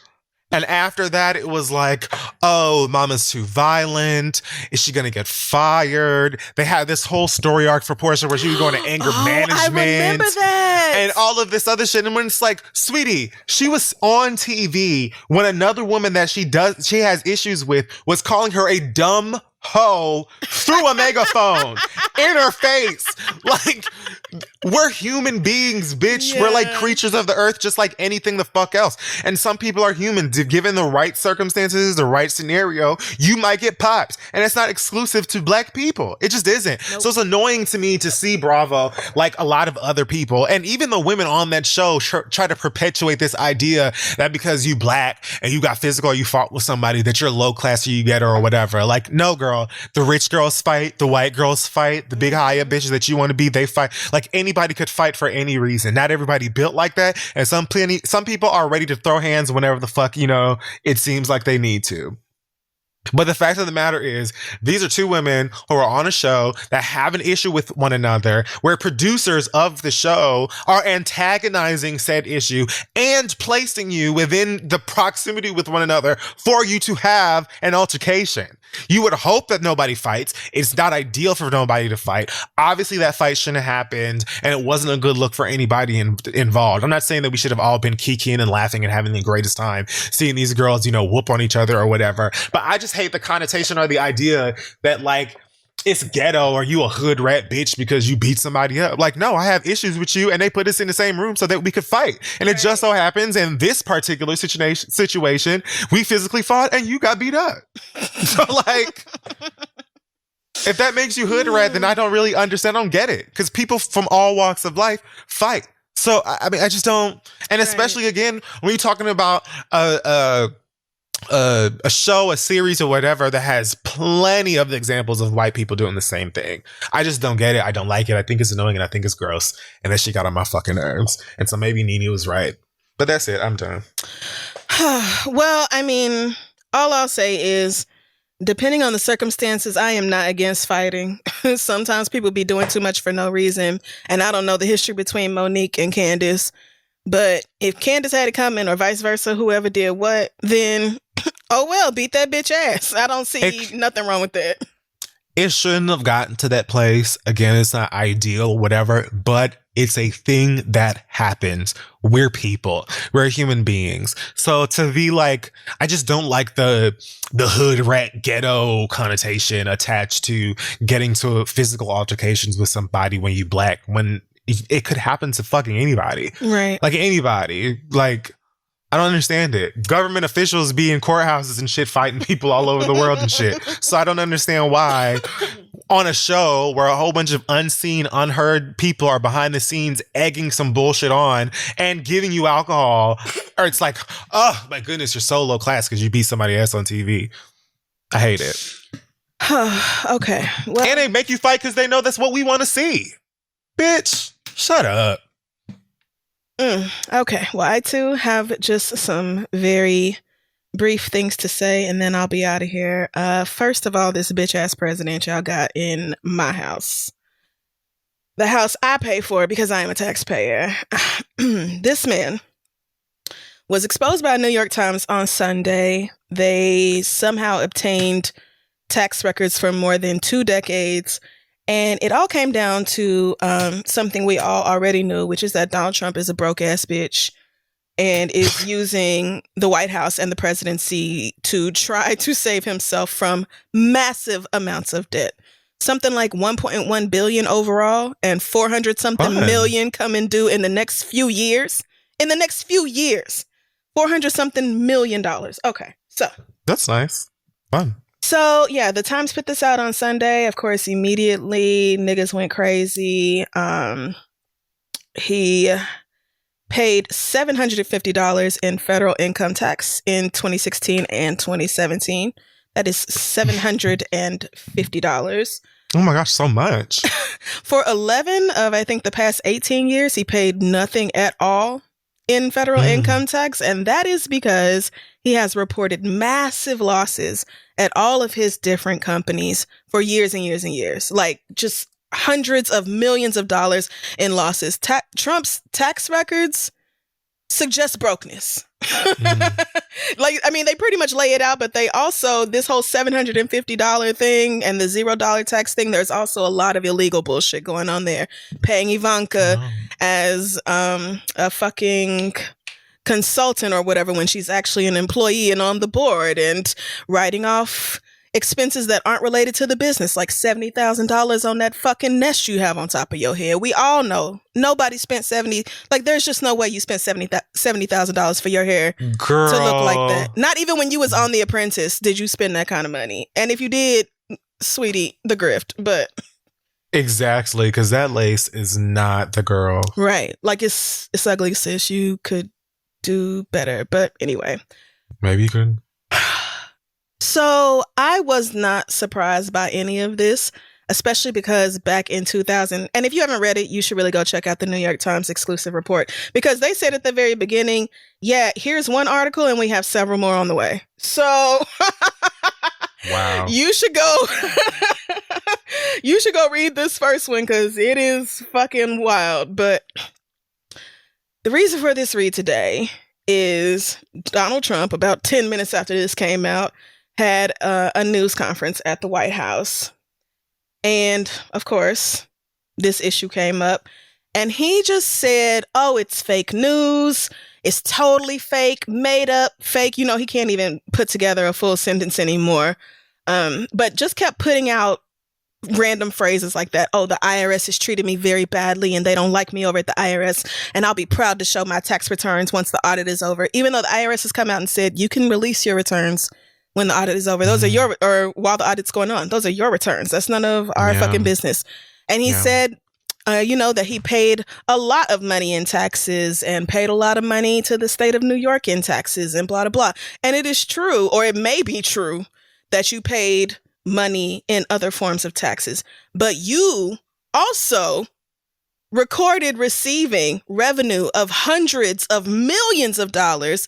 And after that, it was like, oh, mama's too violent. Is she going to get fired? They had this whole story arc for Portia where she was going to anger management. I remember that. And all of this other shit. And when it's like, sweetie, she was on TV when another woman that she has issues with was calling her a dumb hoe through a megaphone in her face. Like, we're human beings, bitch. Yeah. We're like creatures of the earth, just like anything the fuck else. And some people are human. Given the right circumstances, the right scenario, you might get popped. And it's not exclusive to black people. It just isn't. Nope. So it's annoying to me to see Bravo, like a lot of other people, and even the women on that show try to perpetuate this idea that because you black and you got physical or you fought with somebody that you're low class or you get or whatever. Like, no, girl. girl. The rich girls fight, the white girls fight, the big high up bitches that you want to be, they fight. Like anybody could fight for any reason. Not everybody built like that. And some people are ready to throw hands whenever the fuck, it seems like they need to. But the fact of the matter is, these are two women who are on a show that have an issue with one another, where producers of the show are antagonizing said issue and placing you within the proximity with one another for you to have an altercation. You would hope that nobody fights. It's not ideal for nobody to fight. Obviously, that fight shouldn't have happened, and it wasn't a good look for anybody involved. I'm not saying that we should have all been kikiing and laughing and having the greatest time seeing these girls, whoop on each other or whatever. But I just hate the connotation or the idea that, like, it's ghetto or you a hood rat bitch because you beat somebody up. Like, no, I have issues with you, and they put us in the same room so that we could fight. And it just so happens in this particular situation, we physically fought and you got beat up. So, like, if that makes you hood rat, then I don't really understand. I don't get it. Because people from all walks of life fight. So, I mean, I just don't. And especially, again, when you're talking about a show, a series, or whatever that has plenty of examples of white people doing the same thing. I just don't get it. I don't like it. I think it's annoying and I think it's gross. And that shit got on my fucking nerves. And so maybe NeNe was right. But that's it. I'm done. Well, I mean, all I'll say is, depending on the circumstances, I am not against fighting. Sometimes people be doing too much for no reason. And I don't know the history between Monique and Candace. But if Candace had it coming or vice versa, whoever did what, then, oh well, beat that bitch ass. I don't see nothing wrong with that. It shouldn't have gotten to that place. Again, it's not ideal, whatever, but it's a thing that happens. We're people. We're human beings. So to be like, I just don't like the hood rat ghetto connotation attached to getting to physical altercations with somebody when you black, when it could happen to fucking anybody. Right. Like anybody. Like, I don't understand it. Government officials be in courthouses and shit fighting people all over the world and shit. So I don't understand why on a show where a whole bunch of unseen, unheard people are behind the scenes egging some bullshit on and giving you alcohol, or it's like, oh my goodness, you're so low class because you beat somebody else on TV. I hate it. Okay. Well, and they make you fight because they know that's what we want to see. Bitch, shut up. Okay. Well, I too have just some very brief things to say, and then I'll be out of here. First of all, this bitch ass president y'all got in my house. The house I pay for because I am a taxpayer. This man was exposed by New York Times on Sunday. They somehow obtained tax records for more than 2 decades. And it all came down to something we all already knew, which is that Donald Trump is a broke ass bitch and is using the White House and the presidency to try to save himself from massive amounts of debt. Something like 1.1 billion overall and 400 something million coming due in the next few years. In the next few years, 400 something million dollars. Okay, so that's nice. Fun. So, yeah, the Times put this out on Sunday. Of course, immediately niggas went crazy. He paid $750 in federal income tax in 2016 and 2017. That is $750. Oh my gosh, so much. For 11 of, I think, the past 18 years, he paid nothing at all in federal income tax. And that is because he has reported massive losses at all of his different companies for years and years and years. Like, just hundreds of millions of dollars in losses. Trump's tax records suggest brokenness. Like, I mean, they pretty much lay it out, but they also, this whole $750 thing and the $0 tax thing, there's also a lot of illegal bullshit going on there. Paying Ivanka as a fucking consultant or whatever when she's actually an employee and on the board, and writing off expenses that aren't related to the business, like $70,000 on that fucking nest you have on top of your head. We all know nobody spent there's just no way you spent $70,000 for your hair Girl. To look like that. Not even when you was on The Apprentice did you spend that kind of money. And if you did, sweetie, the grift. But exactly, because that lace is not the girl. Right. Like, it's ugly, sis. You could do better. But anyway. Maybe you could. So I was not surprised by any of this, especially because back in 2000, and if you haven't read it, you should really go check out the New York Times exclusive report because they said at the very beginning, yeah, here's one article and we have several more on the way. So Wow. you should go you should go read this first one because it is fucking wild. But the reason for this read today is Donald Trump, about 10 minutes after this came out, had a news conference at the White House. And of course, this issue came up. And he just said, oh, it's fake news. It's totally fake, made up, fake. You know, he can't even put together a full sentence anymore. But just kept putting out random phrases like that. Oh, the IRS has treated me very badly and they don't like me over at the IRS. And I'll be proud to show my tax returns once the audit is over. Even though the IRS has come out and said you can release your returns when the audit is over. Those are your, or while the audit's going on, those are your returns. That's none of our fucking business. And he said, you know, that he paid a lot of money in taxes and paid a lot of money to the state of New York in taxes and blah, blah, blah. And it is true, or it may be true, that you paid money in other forms of taxes. But you also recorded receiving revenue of hundreds of millions of dollars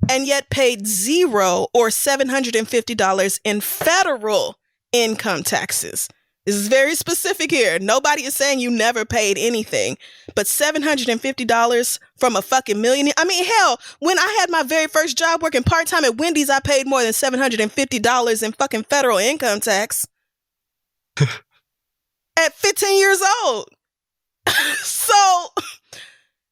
and yet paid $0 or $750 in federal income taxes. This is very specific here. Nobody is saying you never paid anything, but $750 from a fucking millionaire. I mean, hell, when I had my very first job working part-time at Wendy's, I paid more than $750 in fucking federal income tax at 15 years old.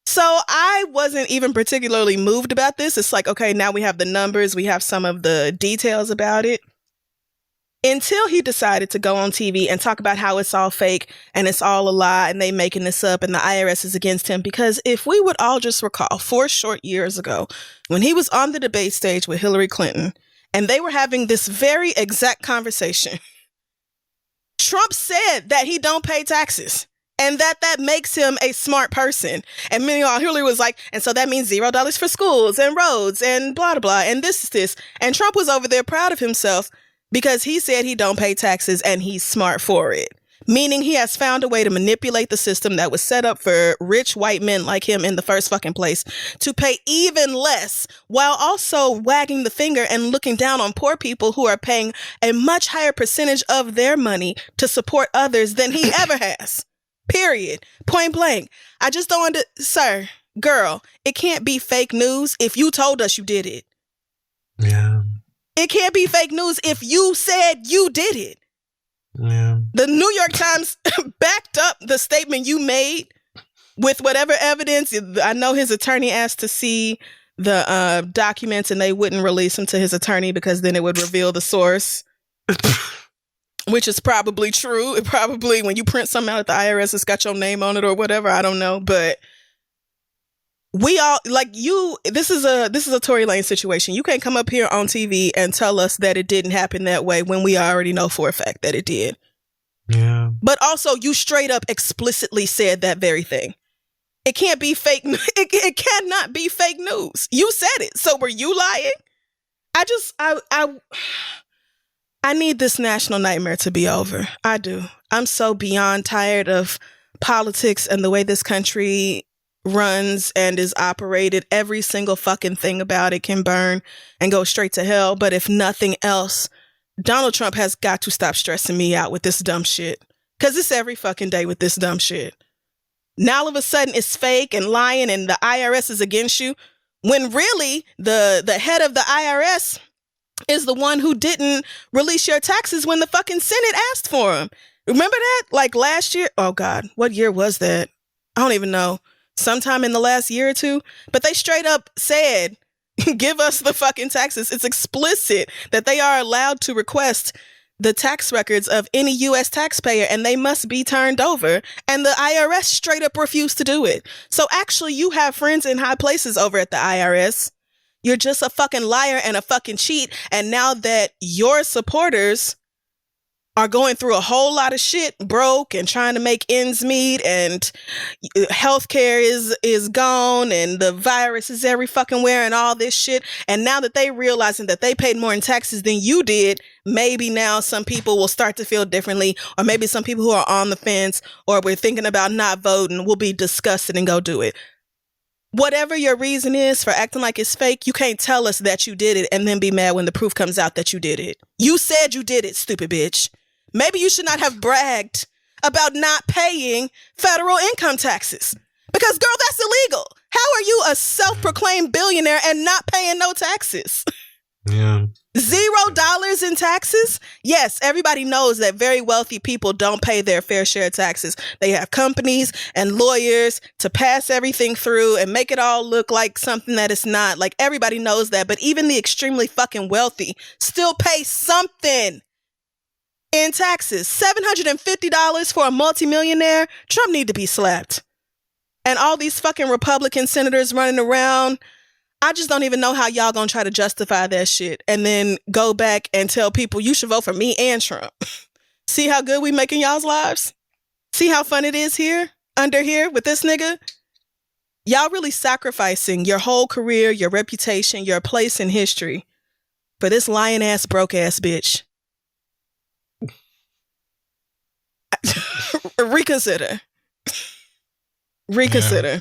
So I wasn't even particularly moved about this. It's like, okay, now we have the numbers. We have some of the details about it. Until he decided to go on TV and talk about how it's all fake and it's all a lie and they making this up and the IRS is against him. Because if we would all just recall 4 short years ago when he was on the debate stage with Hillary Clinton and they were having this very exact conversation, Trump said that he don't pay taxes. And that makes him a smart person. And meanwhile, Hillary was like, and so that means $0 for schools and roads and blah, blah, blah. And this. And Trump was over there proud of himself because he said he don't pay taxes and he's smart for it. Meaning he has found a way to manipulate the system that was set up for rich white men like him in the first fucking place to pay even less while also wagging the finger and looking down on poor people who are paying a much higher percentage of their money to support others than he ever has. Period. Point blank. I just don't sir, girl, it can't be fake news if you told us you did it. Yeah. It can't be fake news if you said you did it. Yeah. The New York Times backed up the statement you made with whatever evidence. I know his attorney asked to see the documents and they wouldn't release them to his attorney because then it would reveal the source. Which is probably true. It probably, when you print something out at the IRS, it's got your name on it or whatever. I don't know. But we all, like you, this is a Tory Lanez situation. You can't come up here on TV and tell us that it didn't happen that way when we already know for a fact that it did. Yeah. But also, you straight up explicitly said that very thing. It can't be fake. It cannot be fake news. You said it. So were you lying? I need this national nightmare to be over. I do. I'm so beyond tired of politics and the way this country runs and is operated. Every single fucking thing about it can burn and go straight to hell. But if nothing else, Donald Trump has got to stop stressing me out with this dumb shit. Because it's every fucking day with this dumb shit. Now all of a sudden it's fake and lying and the IRS is against you. When really the head of the IRS is the one who didn't release your taxes when the fucking Senate asked for them. Remember that? Like last year? Oh God, what year was that? I don't even know. Sometime in the last year or two. But they straight up said, give us the fucking taxes. It's explicit that they are allowed to request the tax records of any U.S. taxpayer and they must be turned over. And the IRS straight up refused to do it. So actually you have friends in high places over at the IRS. You're just a fucking liar and a fucking cheat. And now that your supporters are going through a whole lot of shit, broke and trying to make ends meet, and healthcare is gone, and the virus is every fucking where, and all this shit. And now that they realizing that they paid more in taxes than you did, maybe now some people will start to feel differently, or maybe some people who are on the fence or we're thinking about not voting will be disgusted and go do it. Whatever your reason is for acting like it's fake, you can't tell us that you did it and then be mad when the proof comes out that you did it. You said you did it, stupid bitch. Maybe you should not have bragged about not paying federal income taxes. Because, girl, that's illegal. How are you a self-proclaimed billionaire and not paying no taxes? Yeah. $0 in taxes? Yes, everybody knows that very wealthy people don't pay their fair share of taxes. They have companies and lawyers to pass everything through and make it all look like something that it's not. Like, everybody knows that. But even the extremely fucking wealthy still pay something in taxes. $750 for a multimillionaire? Trump need to be slapped. And all these fucking Republican senators running around, I just don't even know how y'all gonna try to justify that shit and then go back and tell people you should vote for me and Trump. See how good we making y'all's lives? See how fun it is here, under here with this nigga? Y'all really sacrificing your whole career, your reputation, your place in history for this lying ass, broke ass bitch. Reconsider. Yeah.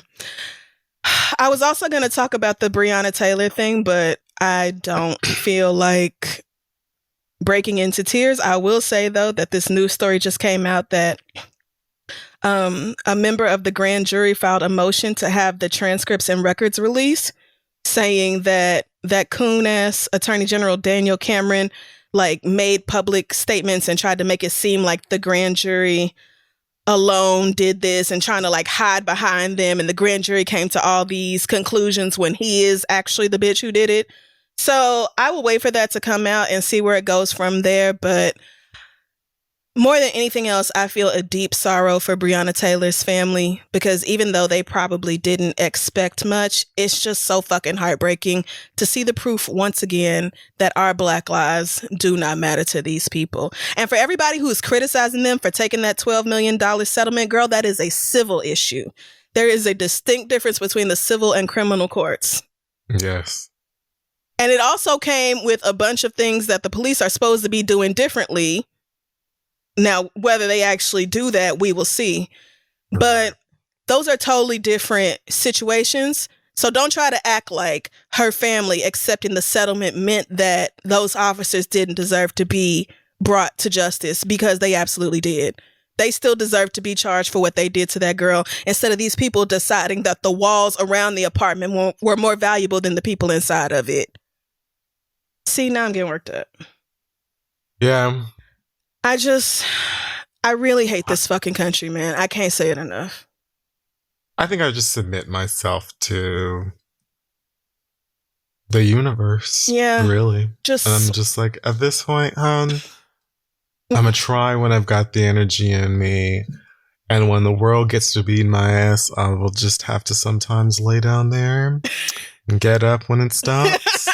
I was also going to talk about the Breonna Taylor thing, but I don't feel like breaking into tears. I will say, though, that this news story just came out that a member of the grand jury filed a motion to have the transcripts and records released, saying that coon-ass Attorney General Daniel Cameron made public statements and tried to make it seem like the grand jury alone did this and trying to hide behind them, and the grand jury came to all these conclusions when he is actually the bitch who did it. So I will wait for that to come out and see where it goes from there. But more than anything else, I feel a deep sorrow for Breonna Taylor's family, because even though they probably didn't expect much, it's just so fucking heartbreaking to see the proof once again that our Black lives do not matter to these people. And for everybody who's criticizing them for taking that $12 million settlement, girl, that is a civil issue. There is a distinct difference between the civil and criminal courts. Yes. And it also came with a bunch of things that the police are supposed to be doing differently. Now, whether they actually do that, we will see. But those are totally different situations. So don't try to act like her family accepting the settlement meant that those officers didn't deserve to be brought to justice, because they absolutely did. They still deserve to be charged for what they did to that girl, instead of these people deciding that the walls around the apartment were more valuable than the people inside of it. See, now I'm getting worked up. Yeah. I really hate this fucking country, man. I can't say it enough. I think I just submit myself to the universe. Yeah. Really. And I'm just at this point, I'm going to try when I've got the energy in me. And when the world gets to beat my ass, I will just have to sometimes lay down there and get up when it stops.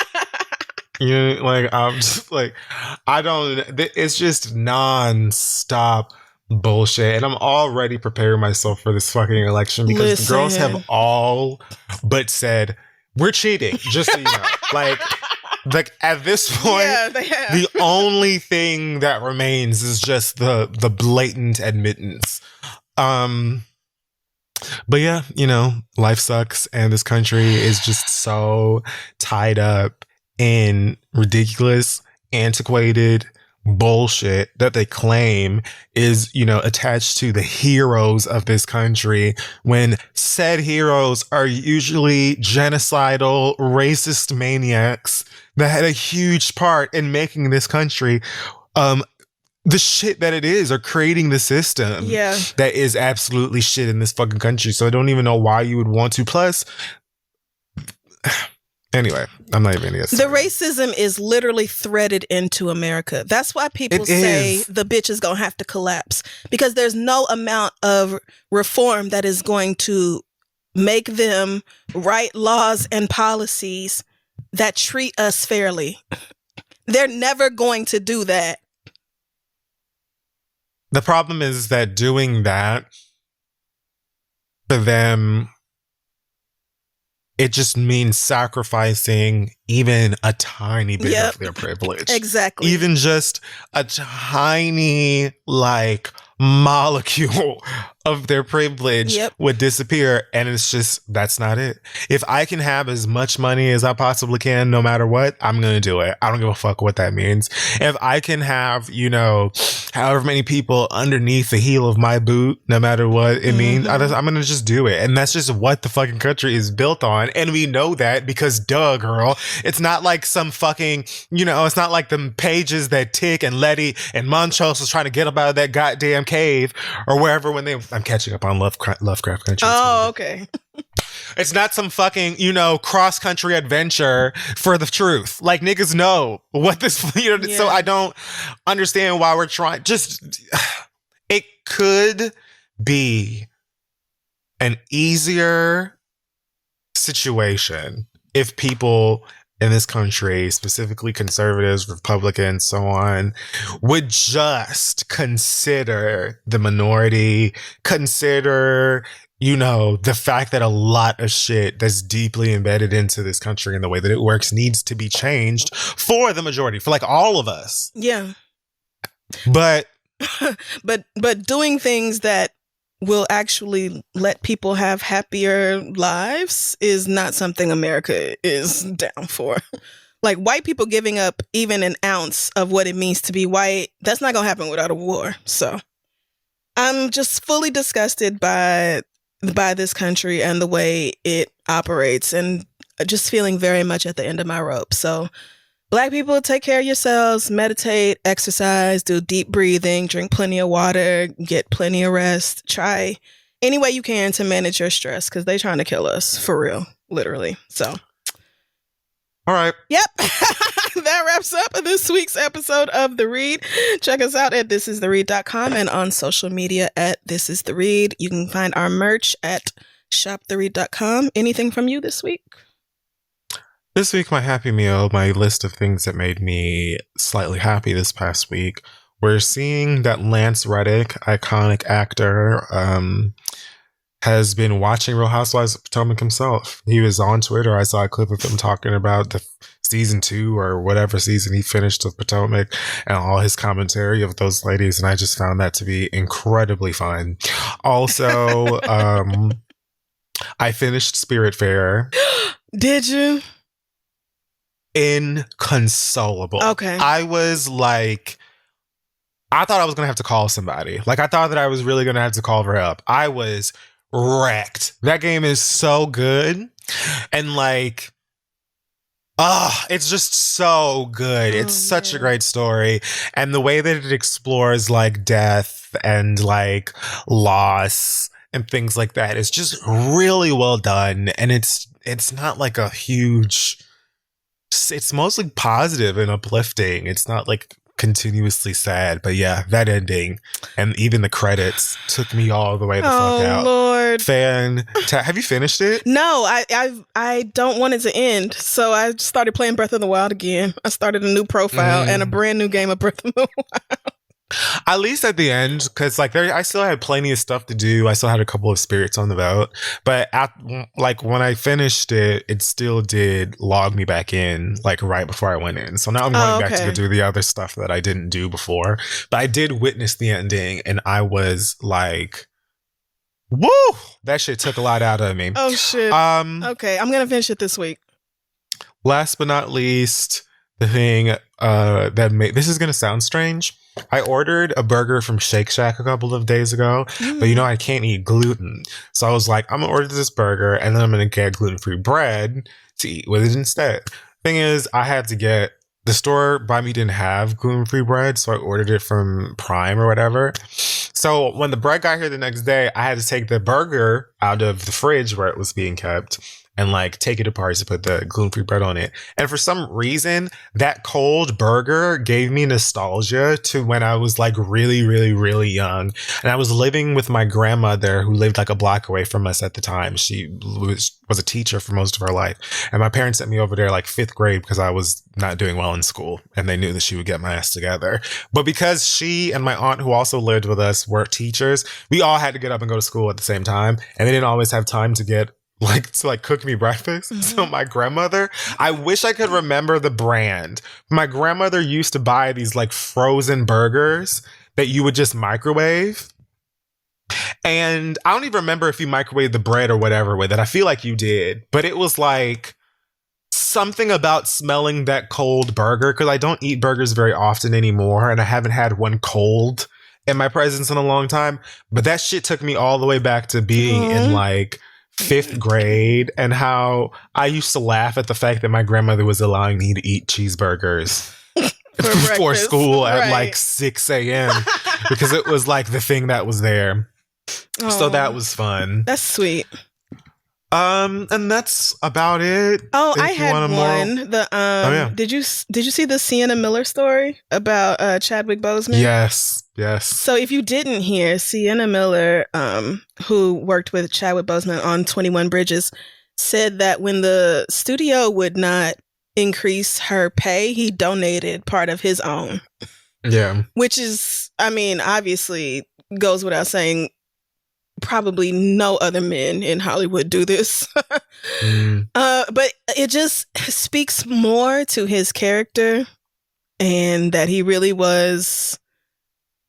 You know, I'm just it's just non-stop bullshit. And I'm already preparing myself for this fucking election, because the girls have all but said, we're cheating, just so you know. At this point, yeah, the only thing that remains is just the blatant admittance. But yeah, life sucks, and this country is just so tied up in ridiculous, antiquated bullshit that they claim is, attached to the heroes of this country, when said heroes are usually genocidal, racist maniacs that had a huge part in making this country the shit that it is, or creating the system that is absolutely shit in this fucking country. So I don't even know why you would want to. Plus, anyway, I'm not even going to get started. The racism is literally threaded into America. That's why people say the bitch is going to have to collapse, because there's no amount of reform that is going to make them write laws and policies that treat us fairly. They're never going to do that. the problem is that doing that for them, it just means sacrificing even a tiny bit of their privilege. Exactly. Even just a tiny, like, molecule of their privilege would disappear. And it's just, that's not it. If I can have as much money as I possibly can, no matter what, I'm going to do it. I don't give a fuck what that means. If I can have, you know, however many people underneath the heel of my boot, no matter what it means, I'm going to just do it. And that's just what the fucking country is built on. And we know that because duh, girl, it's not like some fucking, you know, it's not like the pages that Tick and Letty and Montrose was trying to get up out of that goddamn cave or wherever when they, I'm catching up on Lovecraft Country. Oh, okay. It's not some fucking, you know, cross-country adventure for the truth. Like, niggas know what this, you know, so I don't understand why we're trying. Just, it could be an easier situation if people in this country, specifically conservatives, Republicans, so on, would just consider the minority, consider, you know, the fact that a lot of shit that's deeply embedded into this country and the way that it works needs to be changed for the majority, for like all of us. Yeah. But but doing things that will actually let people have happier lives is not something America is down for. Like, white people giving up even an ounce of what it means to be white, that's not going to happen without a war. So I'm just fully disgusted by this country and the way it operates, and just feeling very much at the end of my rope. So Black people, take care of yourselves, meditate, exercise, do deep breathing, drink plenty of water, get plenty of rest. Try any way you can to manage your stress, because they're trying to kill us, for real, literally. So, all right. Yep. That wraps up this week's episode of The Read. Check us out at thisistheread.com and on social media at thisistheread. You can find our merch at shoptheread.com. Anything from you this week? This week, my happy meal, my list of things that made me slightly happy this past week, we're seeing that Lance Reddick, iconic actor, has been watching Real Housewives of Potomac himself. He was on Twitter. I saw a clip of him talking about the season 2 or whatever season he finished of Potomac and all his commentary of those ladies. And I just found that to be incredibly fun. Also, I finished Spirit Fair. Did you? Inconsolable. Okay. I was like, I thought I was going to have to call somebody. Like, I thought that I was really going to have to call for help. I was wrecked. That game is so good. And like, it's just so good. It's such a great story. And the way that it explores like death and like loss and things like that is just really well done. And it's not like a huge, it's mostly positive and uplifting. It's not like continuously sad, but yeah, that ending and even the credits took me all the way the fuck out. Lord. Have you finished it? No, I don't want it to end. So I started playing Breath of the Wild again. I started a new profile and a brand new game of Breath of the Wild. At least at the end, because like I still had plenty of stuff to do. I still had a couple of spirits on the vote, but like when I finished it, it still did log me back in like right before I went in. So now I'm going back to go do the other stuff that I didn't do before. But I did witness the ending, and I was like, "Woo!" That shit took a lot out of me. Oh shit. Okay, I'm gonna finish it this week. Last but not least, the thing that made this is gonna sound strange. I ordered a burger from Shake Shack a couple of days ago, but you know, I can't eat gluten. So I was like, I'm going to order this burger and then I'm going to get gluten-free bread to eat with it instead. Thing is, I had to get, the store by me didn't have gluten-free bread, so I ordered it from Prime or whatever. So when the bread got here the next day, I had to take the burger out of the fridge where it was being kept and like take it apart to put the gluten-free bread on it. And for some reason, that cold burger gave me nostalgia to when I was like really, really, really young. And I was living with my grandmother who lived like a block away from us at the time. She was a teacher for most of her life. And my parents sent me over there like 5th grade because I was not doing well in school. And they knew that she would get my ass together. But because she and my aunt, who also lived with us, were teachers, we all had to get up and go to school at the same time. And they didn't always have time to get cook me breakfast. Mm-hmm. So my grandmother, I wish I could remember the brand. My grandmother used to buy these like frozen burgers that you would just microwave. And I don't even remember if you microwaved the bread or whatever with it. I feel like you did. But it was like something about smelling that cold burger, because I don't eat burgers very often anymore. And I haven't had one cold in my presence in a long time. But that shit took me all the way back to being in like 5th grade, and how I used to laugh at the fact that my grandmother was allowing me to eat cheeseburgers before school at like 6 a.m. because it was like the thing that was there. Oh, so that was fun. That's sweet. And that's about it. Oh, I had one. Did you see the Sienna Miller story about Chadwick Boseman? Yes. So if you didn't hear, Sienna Miller, who worked with Chadwick Boseman on 21 Bridges, said that when the studio would not increase her pay, he donated part of his own. Yeah. Which is, I mean, obviously goes without saying, probably no other men in Hollywood do this. But it just speaks more to his character, and that he really was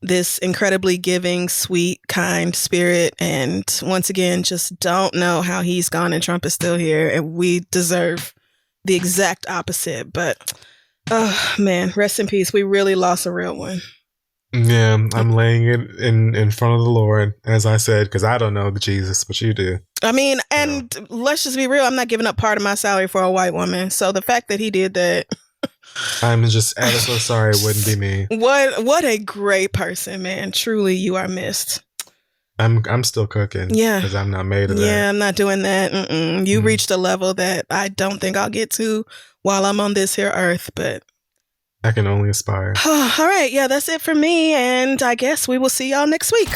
this incredibly giving, sweet, kind spirit. And once again, just don't know how he's gone and Trump is still here, and we deserve the exact opposite. But oh man, rest in peace. We really lost a real one. Yeah, I'm laying it in front of the Lord, as I said, because I don't know the Jesus, but you do. I mean, and let's just be real. I'm not giving up part of my salary for a white woman. So the fact that he did that, I'm just ever so sorry it wouldn't be me. What a great person, man. Truly, you are missed. I'm still cooking. Yeah, because I'm not made of that. Yeah, I'm not doing that. You reached a level that I don't think I'll get to while I'm on this here earth, but I can only aspire. All right. Yeah, that's it for me. And I guess we will see y'all next week.